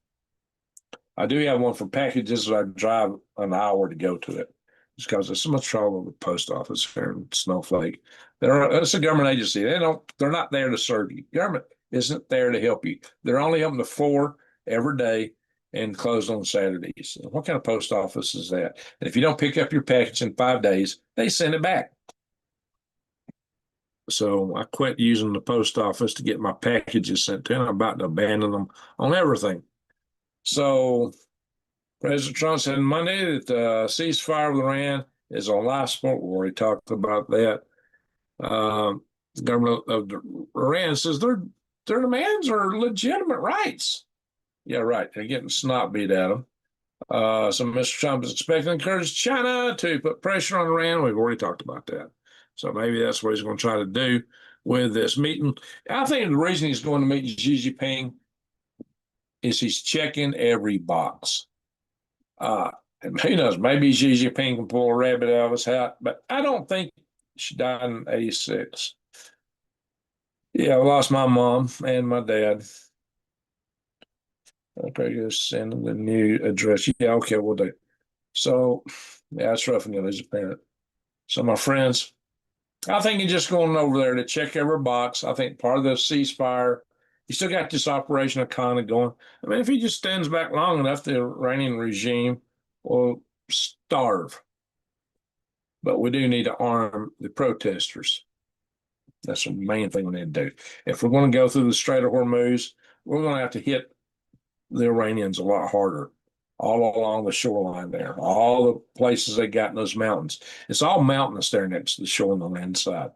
I do have one for packages, but I drive an hour to go to it. Just because there's so much trouble with the post office here in Snowflake. It's a government agency. They're not there to serve you. Government isn't there to help you. They're only open to 4 every day and closed on Saturdays. What kind of post office is that? And if you don't pick up your package in 5 days, they send it back. So I quit using the post office to get my packages sent to, and I'm about to abandon them on everything. So President Trump said Monday that the ceasefire with Iran is on life support. We already talked about that. The government of Iran says their demands are legitimate rights. Yeah, right. They're getting snot beat at them. So Mr. Trump is expecting to encourage China to put pressure on Iran. We've already talked about that. So maybe that's what he's going to try to do with this meeting. I think the reason he's going to meet Xi Jinping is he's checking every box. And who knows, maybe Xi Jinping can pull a rabbit out of his hat, but I don't think she died in 86. Yeah, I lost my mom and my dad. Okay, just send the new address. Yeah, okay, we'll do. So, yeah, it's rough on you as a parent. So, my friends, I think you're just going over there to check every box. I think part of the ceasefire, you still got this operation kind of going. I mean, if he just stands back long enough, the Iranian regime will starve. But we do need to arm the protesters. That's the main thing we need to do. If we're going to go through the Strait of Hormuz, we're going to have to hit the Iranians a lot harder all along the shoreline there, all the places they got in those mountains. It's all mountainous there next to the shore on the land side.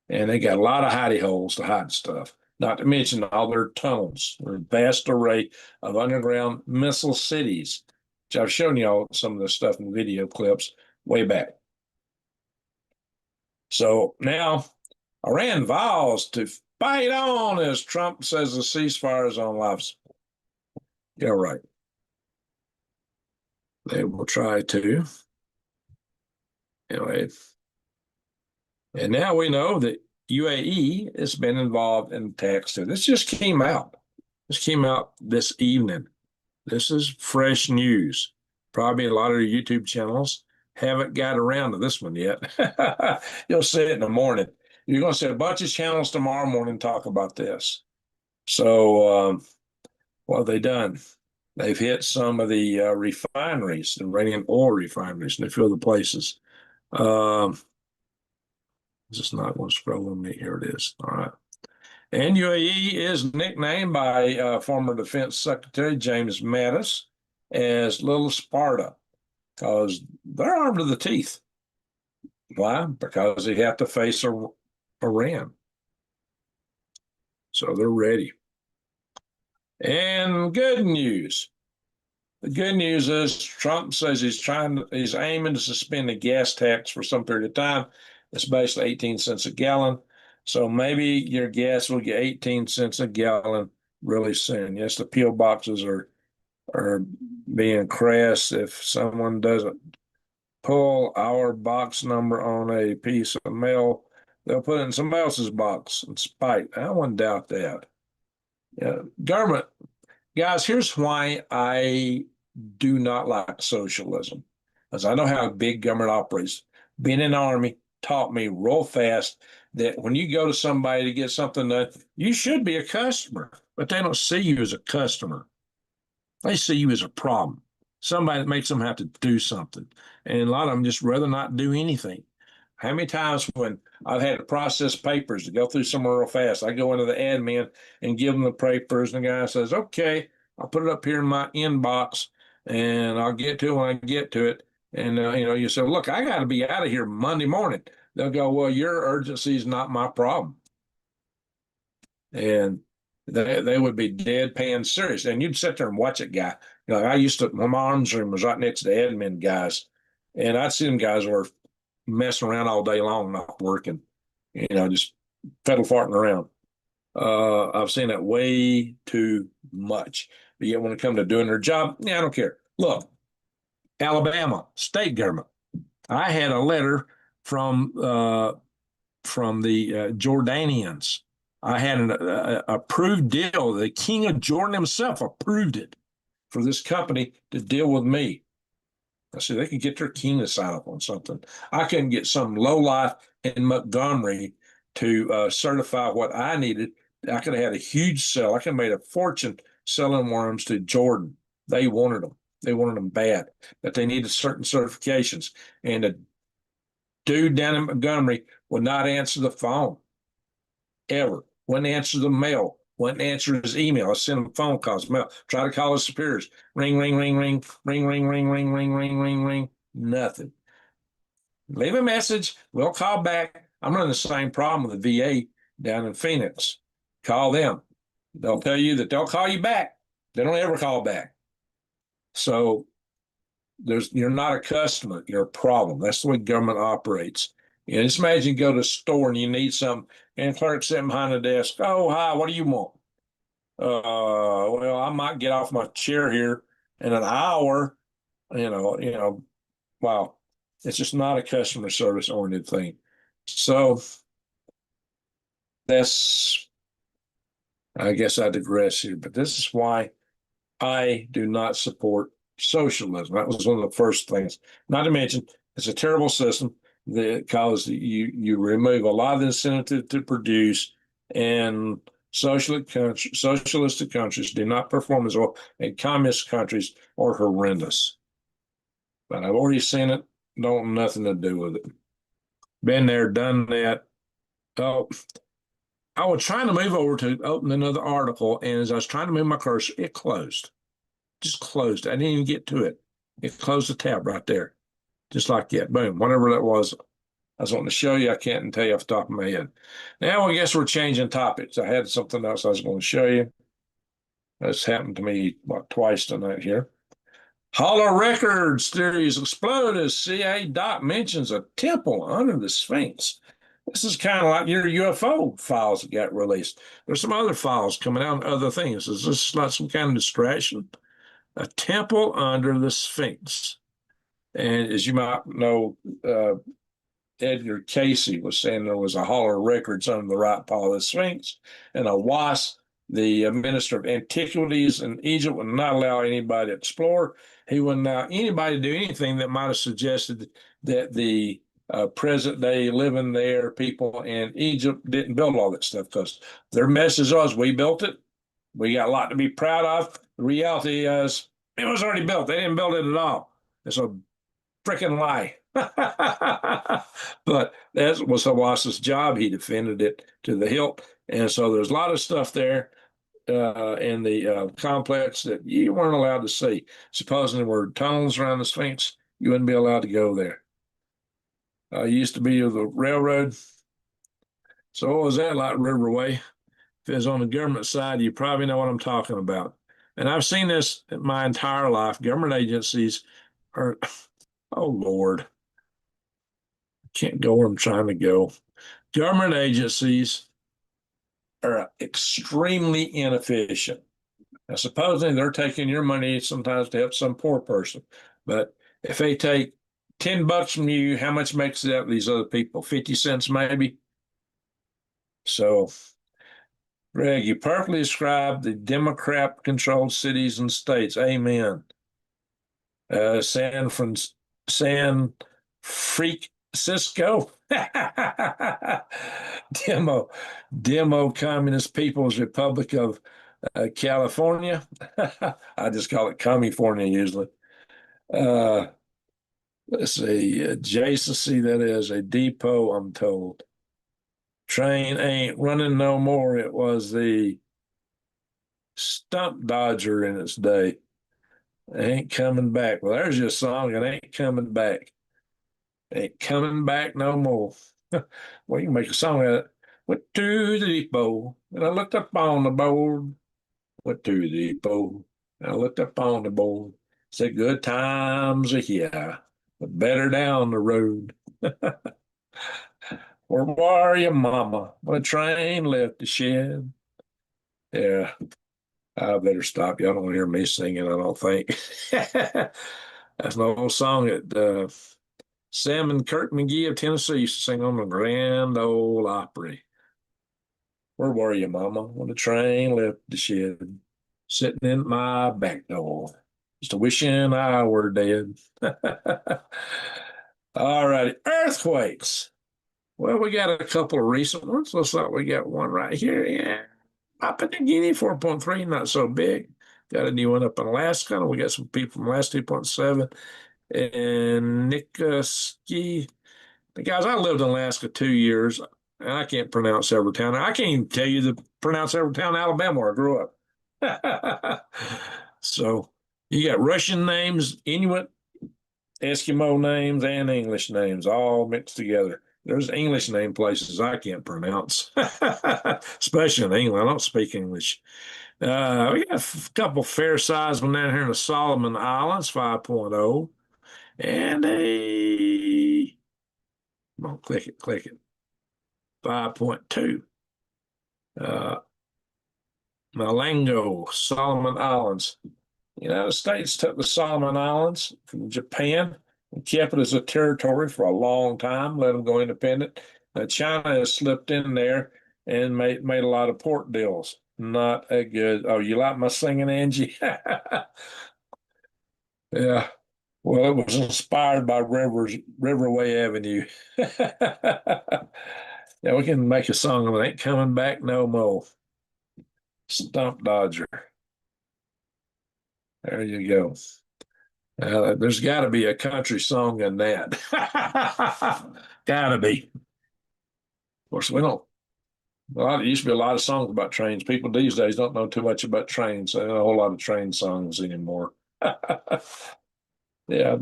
And they got a lot of hidey holes to hide stuff, not to mention all their tunnels, their vast array of underground missile cities, which I've shown you all some of this stuff in video clips way back. So now Iran vows to fight on as Trump says the ceasefire is on life support. Yeah, right. They will try to. Anyway, and now we know that UAE has been involved in attacks too. This just came out. This came out this evening. This is fresh news. Probably a lot of your YouTube channels haven't got around to this one yet. You'll see it in the morning. You're going to see a bunch of channels tomorrow morning talk about this. So what have they done? They've hit some of the refineries, Iranian oil refineries, in a few other places. This is not going to scroll on me. Here it is. All right. And UAE is nicknamed by former Defense Secretary James Mattis as Little Sparta because they're armed to the teeth. Why? Because they have to face Iran. So they're ready. And good news. The good news is Trump says he's aiming to suspend the gas tax for some period of time. It's basically 18 cents a gallon. So maybe your gas will get 18 cents a gallon really soon. Yes, the P.O. boxes are or being crass if someone doesn't pull our box number on a piece of mail, they'll put it in somebody else's box in spite. I wouldn't doubt that. Yeah, government, guys, here's why I do not like socialism, because I know how big government operates. Being in the Army taught me real fast that when you go to somebody to get something done, you should be a customer, but they don't see you as a customer. They see you as a problem, somebody that makes them have to do something. And a lot of them just rather not do anything. How many times when I've had to process papers to go through somewhere real fast, I go into the admin and give them the papers, and the guy says, okay, I'll put it up here in my inbox and I'll get to it when I get to it. And, you say, look, I got to be out of here Monday morning. They'll go, well, your urgency is not my problem. And they would be deadpan serious. And you'd sit there and watch it, guy. I used to, my arms room was right next to the admin guys. And I'd see them guys were messing around all day long, not working, just pedal farting around. I've seen that way too much. But yet when it comes to doing their job, I don't care. Look, Alabama, state government. I had a letter from the Jordanians. I had an approved deal. The king of Jordan himself approved it for this company to deal with me. I said they could get their king to sign up on something. I couldn't get some lowlife in Montgomery to certify what I needed. I could have had a huge sell. I could have made a fortune selling worms to Jordan. They wanted them. They wanted them bad, but they needed certain certifications. And the dude down in Montgomery would not answer the phone ever. Wouldn't answer the mail. Wouldn't answer his email. I sent him phone calls, mail. Try to call his superiors. Ring, ring, ring, ring, ring, ring, ring, ring, ring, ring, ring, ring. Nothing. Leave a message. We'll call back. I'm running the same problem with the VA down in Phoenix. Call them. They'll tell you that they'll call you back. They don't ever call back. So you're not a customer. You're a problem. That's the way government operates. Just imagine you go to a store and you need something, and the clerk sitting behind the desk. Oh, hi, what do you want? Well, I might get off my chair here in an hour. Wow. It's just not a customer service oriented thing. So I guess I digress here, but this is why I do not support socialism. That was one of the first things. Not to mention, it's a terrible system because you remove a lot of the incentive to produce, and socialistic countries do not perform as well, and communist countries are horrendous. But I've already seen it. Don't have nothing to do with it. Been there, done that. Oh, I was trying to move over to open another article, and as I was trying to move my cursor, it closed. Just closed. I didn't even get to it. It closed the tab right there. Just like that. Boom. Whatever that was. I was wanting to show you. I can't tell you off the top of my head. Now I guess we're changing topics. I had something else I was going to show you. That's happened to me twice tonight here. Hollow records theories explode as CIA doc mentions a temple under the Sphinx. This is kind of like your UFO files that got released. There's some other files coming out and other things. Is this not some kind of distraction? A temple under the Sphinx. And as you might know, Edgar Casey was saying there was a Hall of Records under the right paw of the Sphinx, and a WAS, the minister of antiquities in Egypt, would not allow anybody to explore. He wouldn't allow anybody to do anything that might have suggested that the present day living there people in Egypt didn't build all that stuff, because their message was, we built it. We got a lot to be proud of. The reality is it was already built. They didn't build it at all. It's a freaking lie. But that was Hawas's job. He defended it to the hilt. And so there's a lot of stuff there in the complex that you weren't allowed to see. Supposing there were tunnels around the Sphinx, you wouldn't be allowed to go there. Used to be the railroad. So what was that like, Riverway? If it was on the government side, you probably know what I'm talking about. And I've seen this my entire life. Government agencies are, oh Lord, can't go where I'm trying to go. Government agencies are extremely inefficient. Now, supposedly they're taking your money sometimes to help some poor person, but if they take $10 from you, how much makes it up to these other people? 50 cents maybe. So, Greg, you perfectly described the Democrat-controlled cities and states. Amen. San Freak Cisco. Demo, Demo Communist People's Republic of California. I just call it California usually. Uh, let's see, adjacency, that is a depot, I'm told. Train ain't running no more. It was the Stump Dodger in its day. Ain't coming back. Well, there's your song. It ain't coming back. Ain't coming back no more. Well, you can make a song out of it. Went to the depot, and I looked up on the board. Went to the depot, and I looked up on the board. Said, good times are here, but better down the road. Where were you, mama, when a train left the shed? Yeah, I better stop. Y'all don't hear me singing, I don't think. That's an old song that Sam and Kurt McGee of Tennessee used to sing on the Grand Ole Opry. Where were you, mama, when the train left the shed? Sitting in my back door, just wishing I were dead. All righty, earthquakes. Well, we got a couple of recent ones. Looks like we got one right here. Yeah, Papua New Guinea, 4.3, not so big. Got a new one up in Alaska. We got some people from last 2.7. And Nicoski. The guys, I lived in Alaska 2 years, and I can't pronounce every town. I can't even tell you to pronounce every town in Alabama where I grew up. So you got Russian names, Inuit, Eskimo names, and English names all mixed together. There's English name places I can't pronounce, especially in England. I don't speak English. We got a couple fair-sized ones down here in the Solomon Islands, 5.0, and a, come on, click it, 5.2. Malango, Solomon Islands. The United States took the Solomon Islands from Japan and kept it as a territory for a long time, let them go independent. Now, China has slipped in there and made a lot of port deals. Not a good. Oh, you like my singing, Angie? Yeah. Well, it was inspired by Riverway Avenue. Yeah, we can make a song of it. Ain't coming back no more. Stump Dodger. There you go. There's got to be a country song in that. Got to be. Of course, we don't. Well, there used to be a lot of songs about trains. People these days don't know too much about trains. They don't know a whole lot of train songs anymore. Yeah,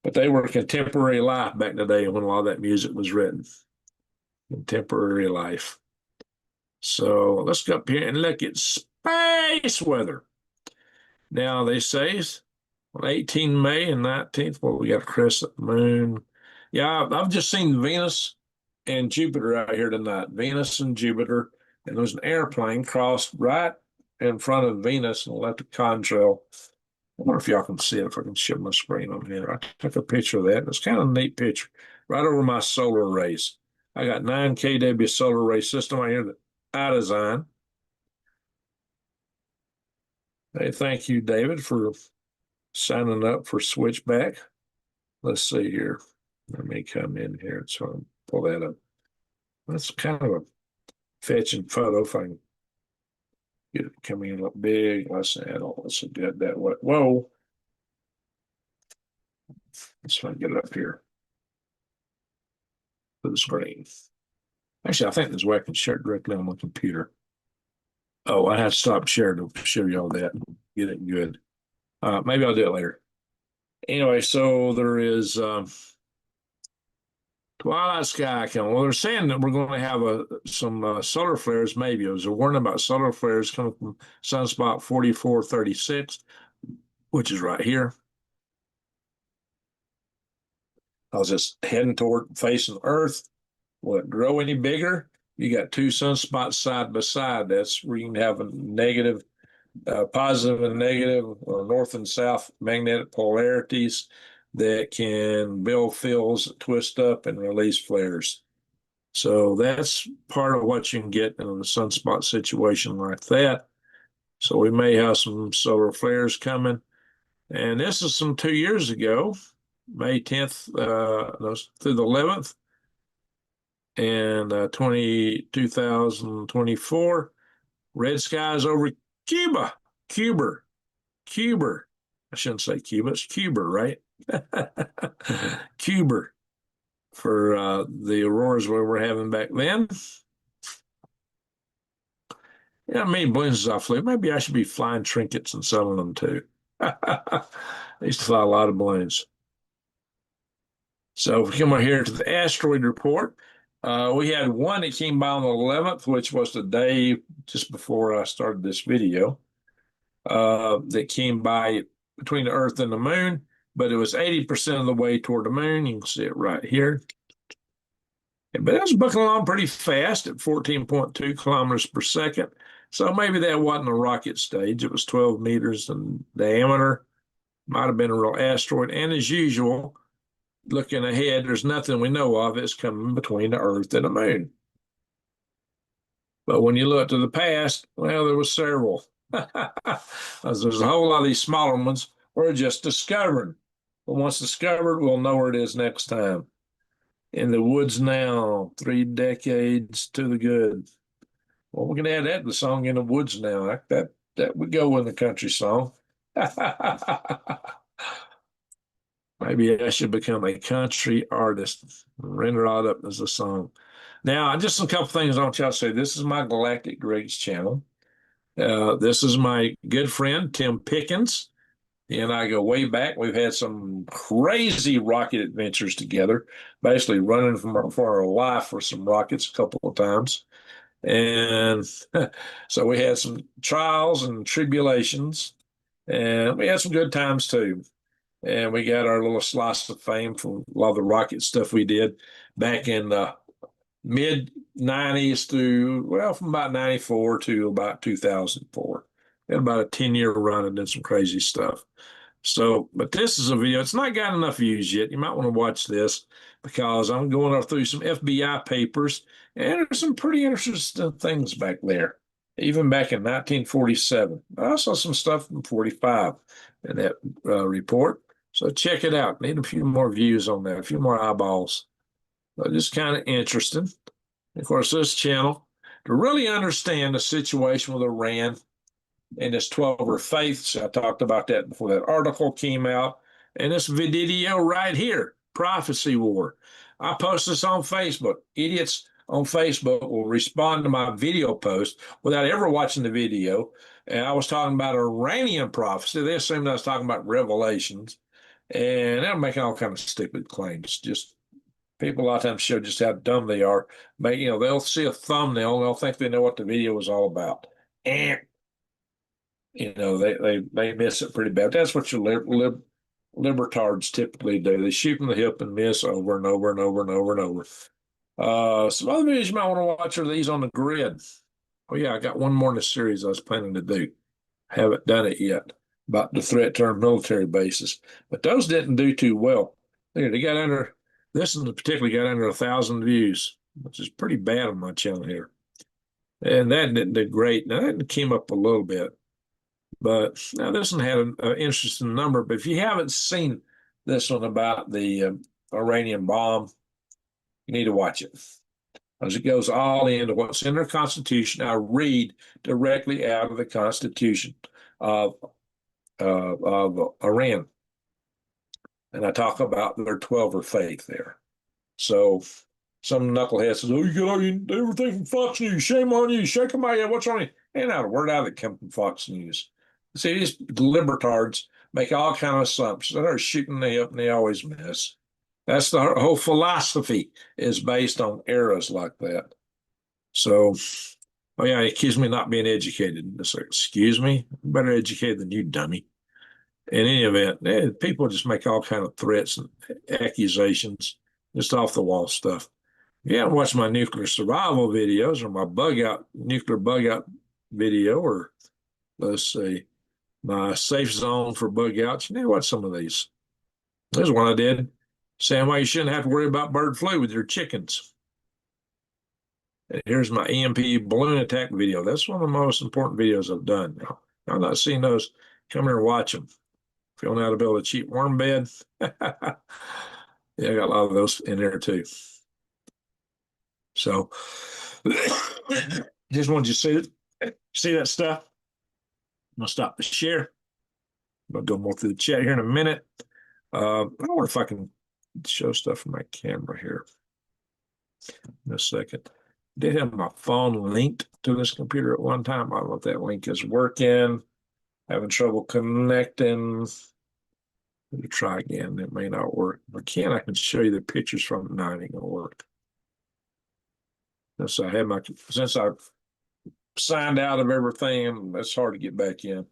but they were contemporary life back in the day when a lot of that music was written. Contemporary life. So let's go up here and look at space weather. Now they say on 18 May and 19th, well, we got a crescent moon. Yeah, I've just seen Venus and Jupiter out here tonight. Venus and Jupiter, and there's an airplane crossed right in front of Venus and left a contrail. I wonder if y'all can see it, if I can show my screen on here. I took a picture of that. It's kind of a neat picture. Right over my solar arrays. I got 9 kW solar array system right here that I designed. Hey, thank you, David, for signing up for Switchback. Let's see here. Let me come in here so I'll pull that up. That's kind of a fetching photo if I can get it coming in a little big. Let's get that way. Whoa. Let's try to get it up here to the screen. Actually, I think there's a way I can share it directly on my computer. Oh, I have to stop sharing to show you all that. Get it good. Maybe I'll do it later. Anyway, so there is twilight sky coming. Well, they're saying that we're going to have some solar flares. Maybe it was a warning about solar flares coming from sunspot 4436, which is right here. I was just heading toward facing Earth. Will it grow any bigger? You got two sunspots side by side. That's where you can have a negative positive and negative or north and south magnetic polarities that can build fields that twist up and release flares. So that's part of what you can get in a sunspot situation like that. So we may have some solar flares coming. And this is from 2 years ago, May 10th through the 11th, and 2024. Red skies over Cuba. Cuba. I shouldn't say Cuba, it's Cuba, right? Cuba for the auroras we were having back then. Yeah, many balloons I flew. Maybe I should be flying trinkets and selling them too. I used to fly a lot of balloons. So if we come over here to the asteroid report, we had one that came by on the 11th, which was the day just before I started this video, that came by between the Earth and the Moon, but it was 80% of the way toward the Moon. You can see it right here. But it was bucking along pretty fast at 14.2 kilometers per second. So maybe that wasn't a rocket stage. It was 12 meters in diameter. Might have been a real asteroid. And as usual, looking ahead, there's nothing we know of that's coming between the Earth and the Moon. But when you look to the past, well, there was several. There's a whole lot of these smaller ones we're just discovering. But once discovered, we'll know where it is next time. In the woods now, 3 decades to the good. Well, we can add that to the song "In the Woods Now." That would go in the country song. Maybe I should become a country artist and render it up as a song. Now, just a couple things I want y'all to say. This is my Galactic Greg's channel. This is my good friend, Tim Pickens. He and I go way back. We've had some crazy rocket adventures together, basically running for our life for some rockets a couple of times. And so we had some trials and tribulations, and we had some good times too. And we got our little slice of fame from a lot of the rocket stuff we did back in the mid 90s through, well, from about 94 to about 2004. Had about a 10-year run and did some crazy stuff. So, but this is a video. It's not got enough views yet. You might want to watch this because I'm going through some FBI papers, and there's some pretty interesting things back there, even back in 1947. I saw some stuff from 45 in that report. So check it out. Need a few more views on that, a few more eyeballs. So just kind of interesting. Of course, this channel, to really understand the situation with Iran and this 12 faiths, I talked about that before that article came out, and this video right here, Prophecy War. I post this on Facebook. Idiots on Facebook will respond to my video post without ever watching the video. And I was talking about Iranian prophecy. They assumed I was talking about Revelations. And they're making all kinds of stupid claims. Just people a lot of times show just how dumb they are. But, they'll see a thumbnail and they'll think they know what the video was all about. And, they miss it pretty bad. That's what your libertards typically do. They shoot from the hip and miss over and over and over and over and over. Some other videos you might want to watch are these on the grid. Oh, yeah, I got one more in the series I was planning to do. Haven't done it yet, about the threat to our military bases. But those didn't do too well. They got under, this one particularly got under 1,000 views, which is pretty bad on my channel here. And that didn't do great. Now, that came up a little bit. But now this one had an interesting number. But if you haven't seen this one about the Iranian bomb, you need to watch it. As it goes all into what's in their Constitution. I read directly out of the Constitution of Iran. And I talk about their 12 faith there. So some knucklehead says, "Oh, you get everything from Fox News. Shame on you. Shake my head. What's wrong?" Ain't not a word out that come from Fox News. See, these libertards make all kind of assumptions. They're shooting the hip and they always miss. That's the whole philosophy is based on errors like that. So, oh yeah, he accused me of not being educated. It's like, excuse me? I'm better educated than you, dummy. In any event, people just make all kind of threats and accusations, just off the wall stuff. If you haven't watched my nuclear survival videos or my nuclear bug out video or Let's see. My safe zone for bug outs. You know what? Some of these. There's one I did. Saying why you shouldn't have to worry about bird flu with your chickens. And here's my EMP balloon attack video. That's one of the most important videos I've done. Now, I've not seen those. Come here and watch them. If you don't know how to build a cheap worm bed, yeah, I got a lot of those in there too. So, just wanted you to see that stuff. I'm gonna stop the share. I'm gonna go more through the chat here in a minute. I don't know if I can show stuff from my camera here in a second. I did have my phone linked to this computer at one time. I don't know if that link is working. Having trouble connecting. Let me try again. It may not work. If I can show you the pictures from it. No, it ain't gonna work. Since I signed out of everything, it's hard to get back in.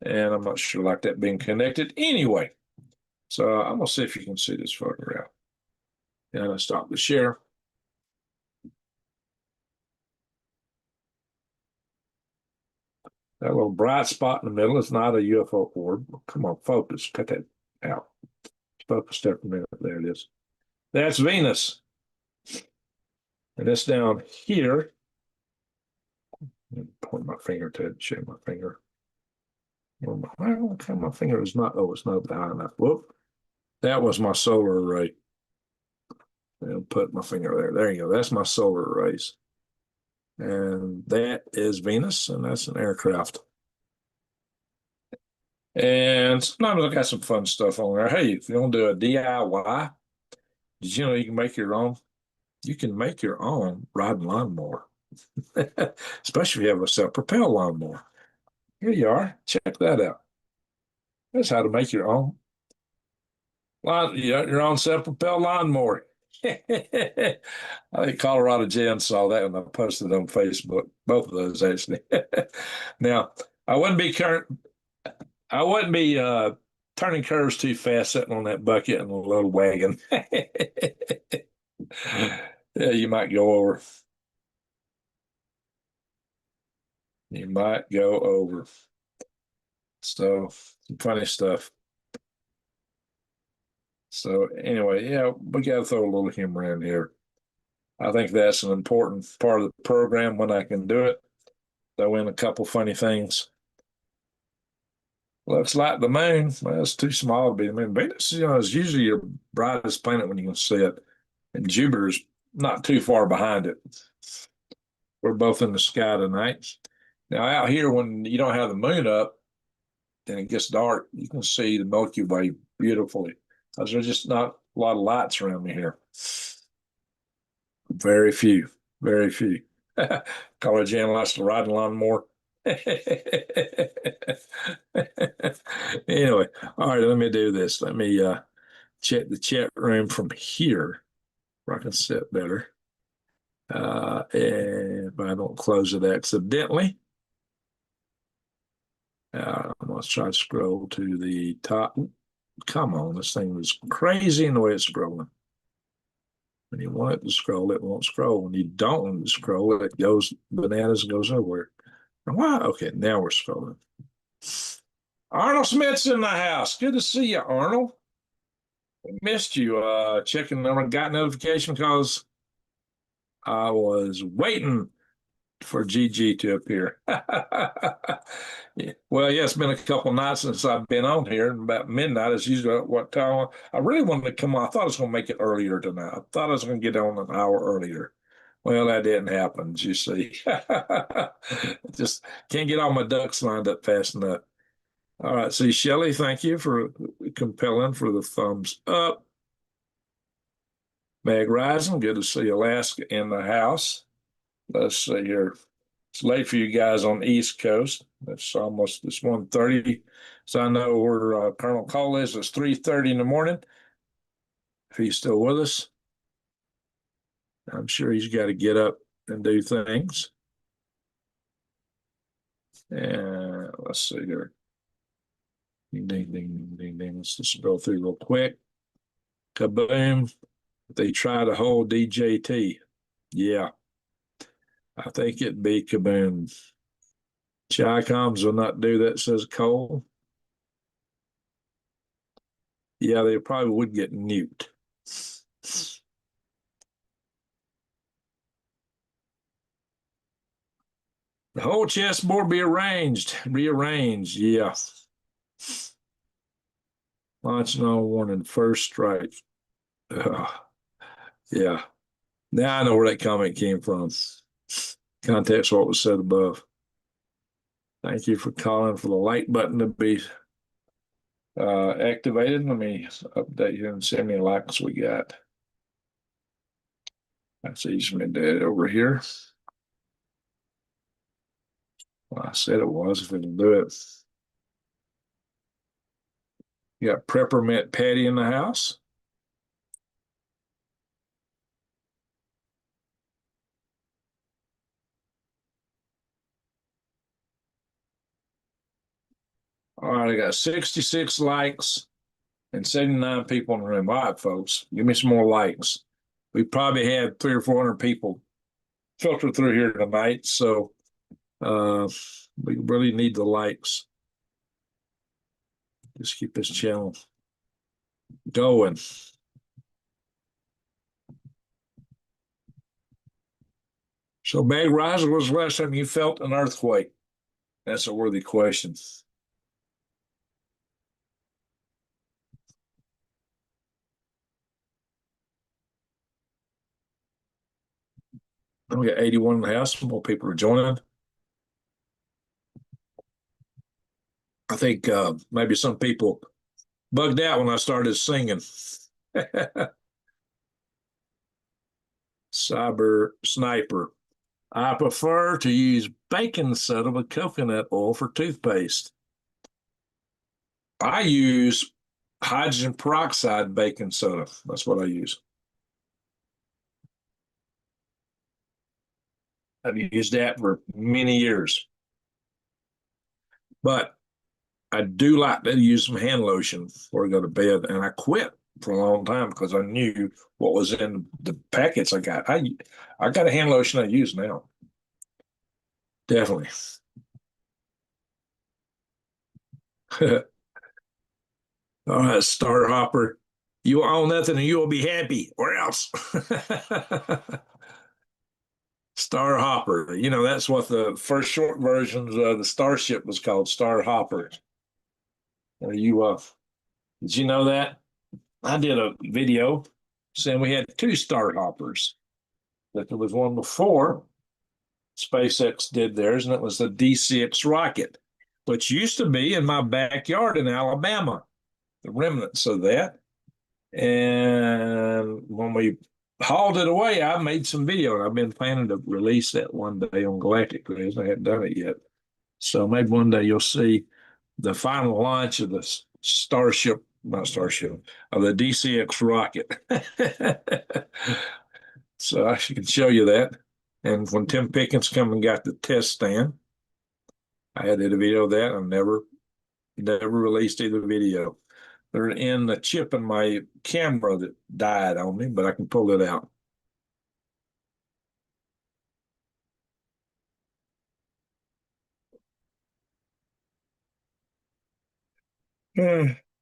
And I'm not sure like that being connected anyway. So I'm gonna see if you can see this photograph. And I stop the share. That little bright spot in the middle is not a UFO orb. Come on, focus. Cut that out. Focus there for a minute. There it is. That's Venus. And it's down here. Point my finger to it, show my finger. My finger is not, it's not high enough. Whoop. That was my solar array. I'll put my finger there. There you go. That's my solar arrays. And that is Venus, and that's an aircraft. And sometimes I got some fun stuff on there. Hey, if you want to do a DIY, did you know you can make your own? You can make your own riding lawnmower, especially if you have a self-propelled lawnmower. Here you are. Check that out. That's how to make your own self-propelled lawnmower. I think Colorado Jen saw that when I posted it on Facebook. Both of those actually. Now, I wouldn't be turning curves too fast sitting on that bucket in a little wagon. Yeah, you might go over. You might go over. So, some funny stuff. So, anyway, yeah, we got to throw a little humor in here. I think that's an important part of the program when I can do it. Throw in a couple funny things. Looks like the moon. Well, it's too small to be the moon. Venus, is usually your brightest planet when you can see it. And Jupiter's not too far behind it. We're both in the sky tonight. Now, out here, when you don't have the moon up and it gets dark, you can see the Milky Way beautifully. Because there's just not a lot of lights around me here. Very few. Very few. College Jan likes to ride a lawnmower. Anyway, all right, let me do this. Let me check the chat room from here where I can sit better. And if I don't close it accidentally, I'm going to try to scroll to the top. Come on, this thing was crazy in the way it's scrolling. When you want it to scroll, it won't scroll. When you don't want it to scroll, it goes bananas and goes nowhere. Wow, okay, now we're scrolling. Arnold Smith's in the house. Good to see you, Arnold. We missed you. Checking, I got notification because I was waiting for Gigi to appear. Yeah. Well, yeah, it's been a couple nights since I've been on here, and about midnight is usually what time. I really wanted to come on. I thought I was going to make it earlier tonight. I thought I was going to get on an hour earlier. Well, that didn't happen, you see. Just can't get all my ducks lined up fast enough. All right, see, Shelley, thank you for compelling for the thumbs up. Meg Rising, good to see Alaska in the house. Let's see here. It's late for you guys on the East Coast. It's 1:30. So I know where Colonel Cole is. It's 3:30 in the morning. If he's still with us, I'm sure he's got to get up and do things. And let's see here. Ding, ding, ding, ding, ding. Let's just go through real quick. Kaboom. They try to hold DJT. Yeah. I think it'd be kaboom. Chi-coms will not do that, says Cole. Yeah, they probably would get nuked. The whole chessboard be rearranged. Yeah. Launching on warning, first strike. Yeah. Now I know where that comment came from. Context what was said above. Thank you for calling for the like button to be activated. Let me update you and see how many likes we got. That's easy to do it over here. Well, I said it was if it'll do it. You got Peppermint Patty in the house. All right, I got 66 likes and 79 people in the room. All right, folks, give me some more likes. We probably had 300 or 400 people filter through here tonight, so we really need the likes. Just keep this channel going. So, Bag Riser, was the last time you felt an earthquake? That's a worthy question. We got 81 in the house. More people are joining. I think maybe some people bugged out when I started singing. Cyber Sniper. I prefer to use baking soda with coconut oil for toothpaste. I use hydrogen peroxide baking soda. That's what I use. I've used that for many years. But I do like to use some hand lotion before I go to bed, and I quit for a long time because I knew what was in the packets I got. I got a hand lotion I use now. Definitely. All right, Starter Hopper. You own nothing and you will be happy, or else. Star Hopper. You know, that's what the first short versions of the Starship was called, Star Hopper. Did you know that? I did a video saying we had two Star Hoppers, that there was one before SpaceX did theirs, and it was the D6 rocket, which used to be in my backyard in Alabama, the remnants of that. And when we hauled it away, I made some video, and I've been planning to release that one day on Galactic News. I haven't done it yet. So maybe one day you'll see the final launch of the Starship, not Starship, of the DCX rocket. So I can show you that. And when Tim Pickens come and got the test stand, I did a video of that. I never released either video. They're in the chip in my camera that died on me, but I can pull it out. M16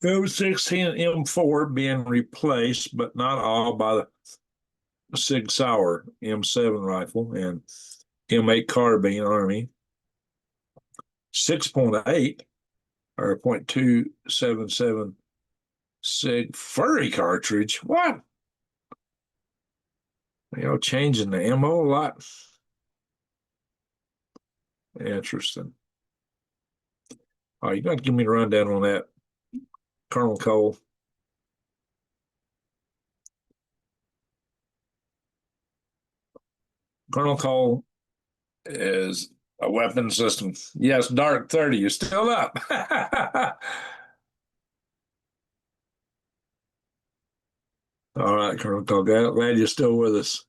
M4 being replaced, but not all, by the Sig Sauer M7 rifle and M8 carbine Army. 6.8 or 0.277 Sig Furry cartridge. What? Changing the ammo a lot. Interesting. You got to give me a rundown on that, Colonel Cole. Colonel Cole is a weapon system. Yes, Dark 30, you're still up. All right, Colonel Cole, glad you're still with us.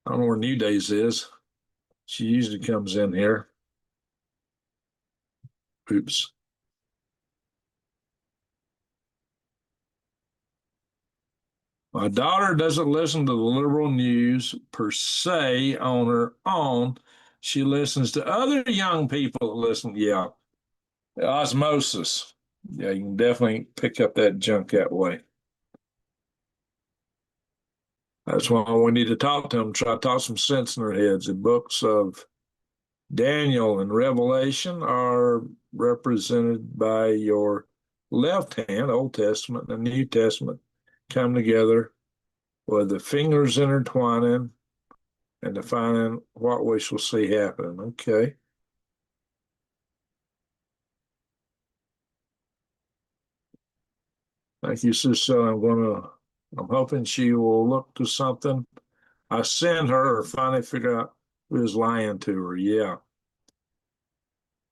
I don't know where New Days is. She usually comes in here. Oops. My daughter doesn't listen to the liberal news per se on her own. She listens to other young people that listen. Yeah, osmosis. Yeah, you can definitely pick up that junk that way. That's why we need to talk to them, try to talk some sense in their heads. The books of Daniel and Revelation are represented by your left hand, Old Testament and New Testament come together with the fingers intertwining and defining what we shall see happen. Okay. Thank you, Sister. I'm hoping she will look to something I send her or finally figure out who is lying to her. Yeah.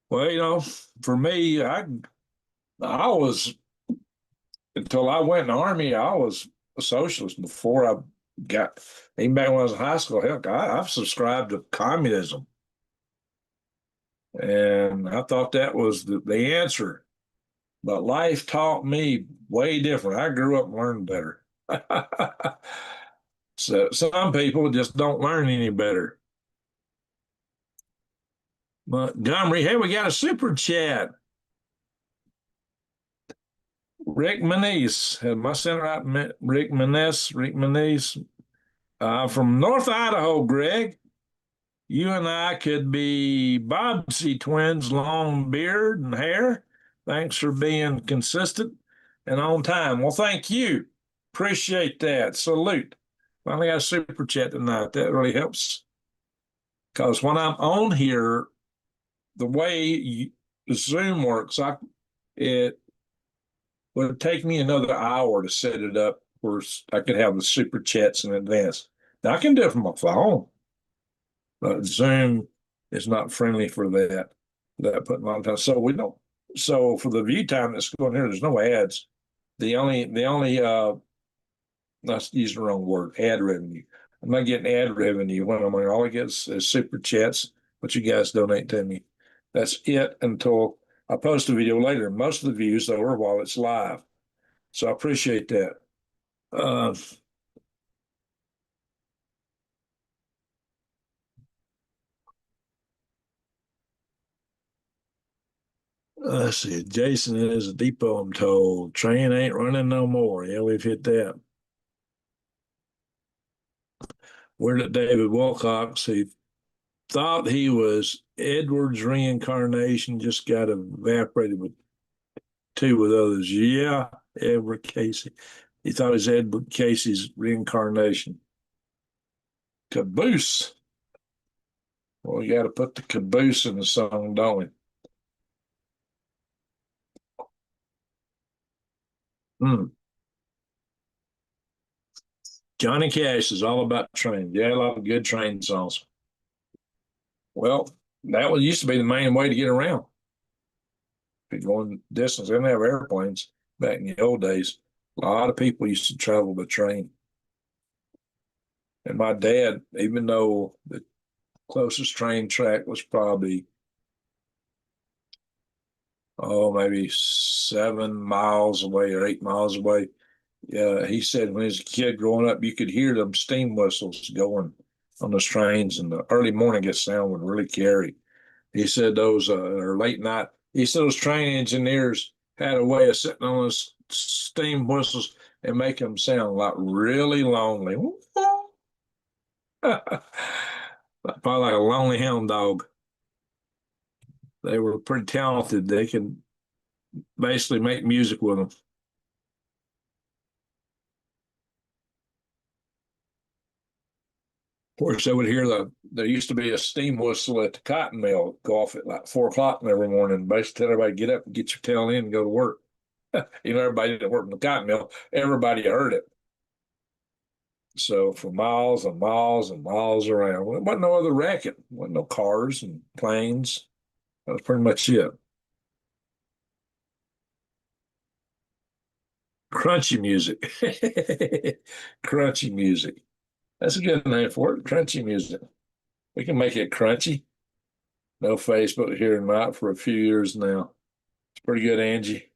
Well, for me, I was until I went in the army, I was a socialist before I got even back when I was in high school. Heck, I've subscribed to communism, and I thought that was the answer. But life taught me way different. I grew up and learned better. So some people just don't learn any better. Montgomery, hey, we got a super chat. Rick Manise, am I saying right? Rick Manise, from North Idaho, Greg. You and I could be Bobbsey twins, long beard and hair. Thanks for being consistent and on time. Well, thank you. Appreciate that. Salute. Finally got a super chat tonight. That really helps. Because when I'm on here, the way Zoom works, it would take me another hour to set it up where I could have the super chats in advance. Now I can do it from my phone, but Zoom is not friendly for that. That putting a lot of time. So we don't. So for the view time that's going here, there's no ads. The only not using the wrong word, ad revenue. I'm not getting ad revenue when I'm on. All I get is super chats, what you guys donate to me. That's it until I post a video later. Most of the views though are while it's live. So I appreciate that. Uh, let's see. Jason is a depot, I'm told. Train ain't running no more. Yeah, we've hit that. Where did David Wilcox? He thought he was Edward's reincarnation, just got evaporated with two with others. Yeah, Edward Casey. He thought it was Edward Casey's reincarnation. Caboose. Well, we got to put the caboose in the song, don't we? Hmm. Johnny Cash is all about trains. Yeah, a lot of good train songs. Well, that was used to be the main way to get around. If you're going distance, they didn't have airplanes back in the old days. A lot of people used to travel by train. And my dad, even though the closest train track was probably, maybe 7 miles away or 8 miles away, he said when he was a kid growing up, you could hear them steam whistles going on those trains, and the early morning sound would really carry. He said those or late night. He said those train engineers had a way of sitting on those steam whistles and make them sound like really lonely. Probably like a lonely hound dog. They were pretty talented. They could basically make music with them. Of course, they would hear there used to be a steam whistle at the cotton mill go off at like 4 o'clock every morning. Basically, tell everybody get up and get your tail in and go to work. Everybody that worked in the cotton mill, everybody heard it. So for miles and miles and miles around, there wasn't no other racket. There wasn't no cars and planes. That was pretty much it. Crunchy music. Crunchy music. That's a good name for it. Crunchy music. We can make it crunchy. No Facebook here and not for a few years now. It's pretty good, Angie.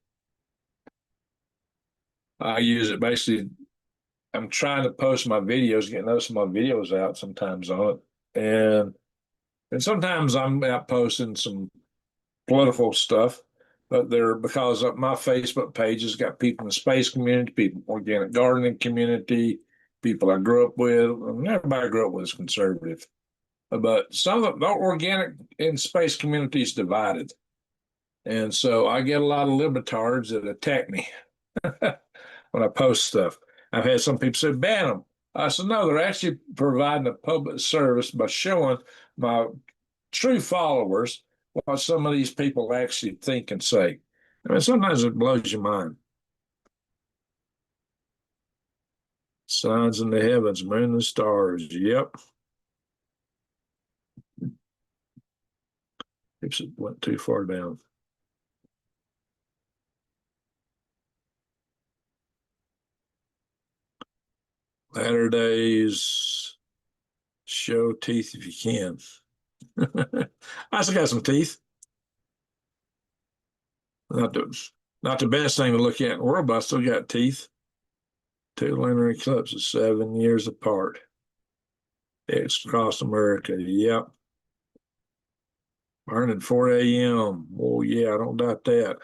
I use it basically I'm trying to post my videos, getting those my videos out sometimes on it, and sometimes I'm out posting some political stuff, but they're because of my Facebook page has got people in the space community, people organic gardening community, people I grew up with. And everybody I grew up with is conservative, but some of the organic and space community is divided, and so I get a lot of libertards that attack me when I post stuff. I've had some people say ban them. I said no, they're actually providing a public service by showing my true followers what some of these people actually think and say. I mean, sometimes it blows your mind. Signs in the heavens, moon and stars. Yep. Oops, it went too far down. Latter days, show teeth if you can. I still got some teeth. Not the not the best thing to look at in the world, but I still got teeth. Two lunar eclipses, 7 years apart. X across America. Yep. Burning 4 a.m. Oh, yeah, I don't doubt that.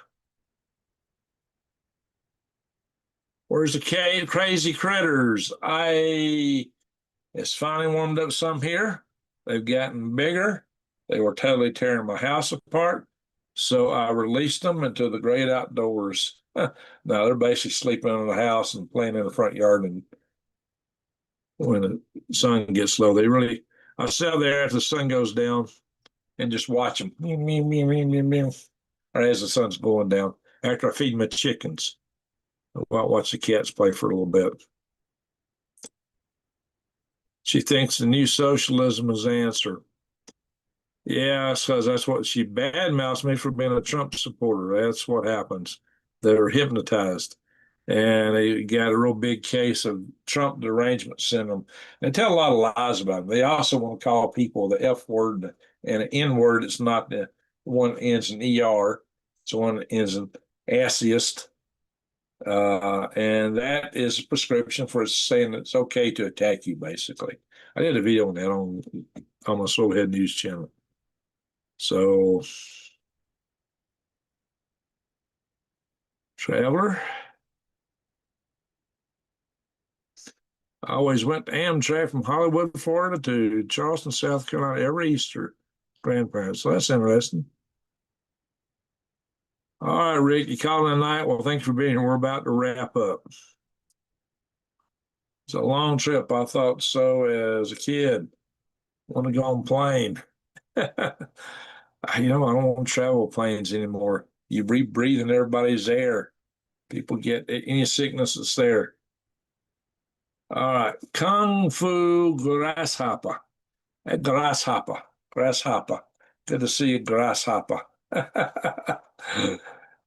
Where's the crazy critters? It's finally warmed up some here. They've gotten bigger. They were totally tearing my house apart. So I released them into the great outdoors. Now they're basically sleeping in the house and playing in the front yard. And when the sun gets low, I sit out there after the sun goes down and just watch them. Meow, meow, meow, meow, meow, or as the sun's going down. After I feed my chickens, I'll watch the cats play for a little bit. She thinks the new socialism is the answer. Yeah, because that's what she badmouths me for being a Trump supporter. That's what happens. They're hypnotized. And they got a real big case of Trump derangement syndrome. They tell a lot of lies about them. They also want to call people the F word and an N word. It's not the one that ends in ER, it's the one that ends in atheist. And that is a prescription for saying it's okay to attack you, basically. I did a video on that on my Slowhead News channel. So, traveler, I always went to Amtrak from Hollywood, Florida to Charleston, South Carolina every Easter. Grandparents. So that's interesting. All right, Rick, you calling tonight? Well, thanks for being here. We're about to wrap up. It's a long trip. I thought so as a kid. Want to go on plane. I don't want to travel planes anymore. You breathe in everybody's air. People get any sickness that's there. All right. Kung Fu Grasshopper. A grasshopper. Grasshopper. Good to see you, grasshopper.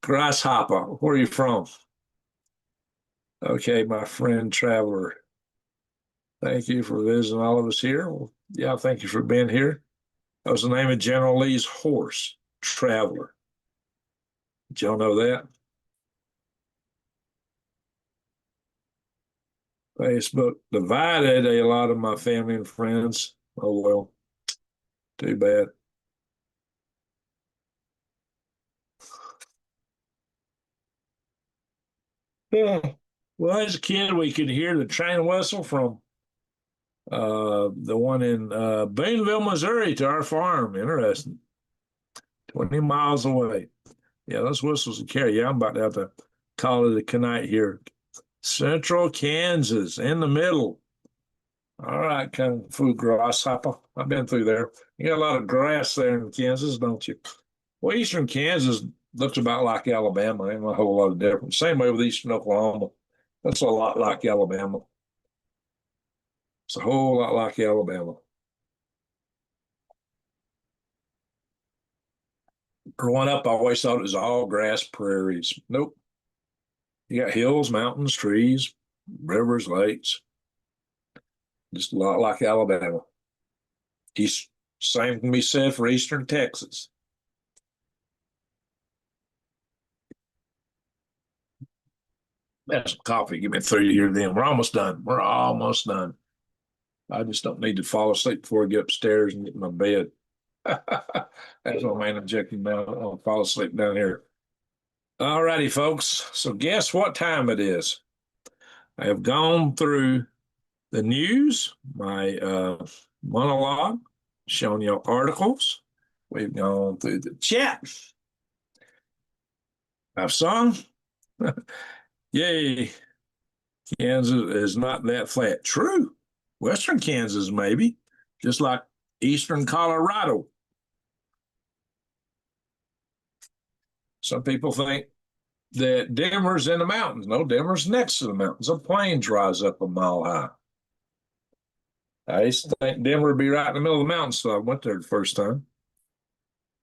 Grasshopper. Where are you from? Okay, my friend traveler. Thank you for visiting all of us here. Well, yeah, thank you for being here. That was the name of General Lee's horse, Traveler. Did y'all know that? Facebook divided a lot of my family and friends. Oh, well, too bad. Yeah. Well, as a kid, we could hear the train whistle from the one in Boonville, Missouri to our farm. Interesting. 20 miles away. Yeah, those whistles will carry. Yeah, I'm about to have to call it a night here. Central Kansas, in the middle. All right, Kung Fu Grasshopper. I've been through there. You got a lot of grass there in Kansas, don't you? Well, eastern Kansas looks about like Alabama. Ain't a whole lot of difference. Same way with eastern Oklahoma. That's a lot like Alabama. It's a whole lot like Alabama. Growing up, I always thought it was all grass prairies. Nope. You got hills, mountains, trees, rivers, lakes. Just a lot like Alabama. East, same can be said for eastern Texas. That's some coffee. Get me through here then. We're almost done. We're almost done. I just don't need to fall asleep before I get upstairs and get in my bed. That's my main objective now. I'll fall asleep down here. All righty, folks. So guess what time it is? I have gone through the news, my monologue, shown you articles. We've gone through the chat. I've sung. Yay. Kansas is not that flat. True. Western Kansas, maybe, just like eastern Colorado. Some people think that Denver's in the mountains. No, Denver's next to the mountains. A plains rise up a mile high. I used to think Denver would be right in the middle of the mountains, so I went there the first time.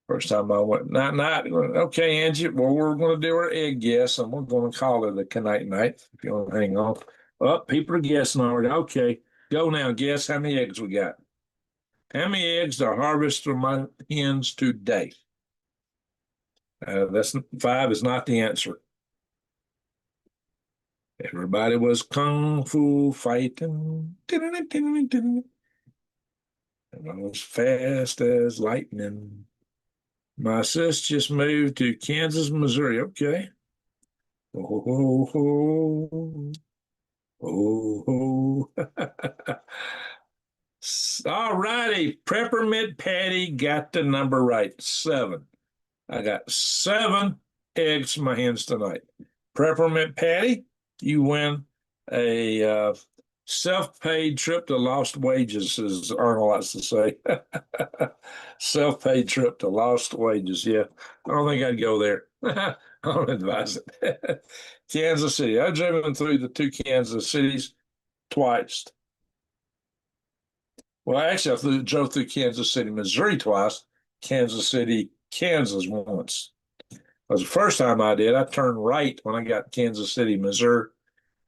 First time I went, night. Okay, Angie, well, we're going to do our egg guess, and we're going to call it a night if you want to hang on. Oh, people are guessing already. Okay, go now. Guess how many eggs we got. How many eggs do I harvest from my hens today? That's 5 is not the answer. Everybody was kung fu fighting. And I was fast as lightning. My sis just moved to Kansas, Missouri. Okay. Oh, oh, oh, oh. All righty. Peppermint Patty got the number right. 7. I got 7 eggs from my hens tonight. Peppermint Patty, you win a self-paid trip to lost wages, as Arnold likes to say. Self-paid trip to lost wages. Yeah, I don't think I'd go there. I don't advise it. Kansas City. I've driven through the 2 Kansas cities twice. Well, actually, I drove through Kansas City, Missouri twice. Kansas City, Kansas once. That was the first time I did. I turned right when I got to Kansas City, Missouri,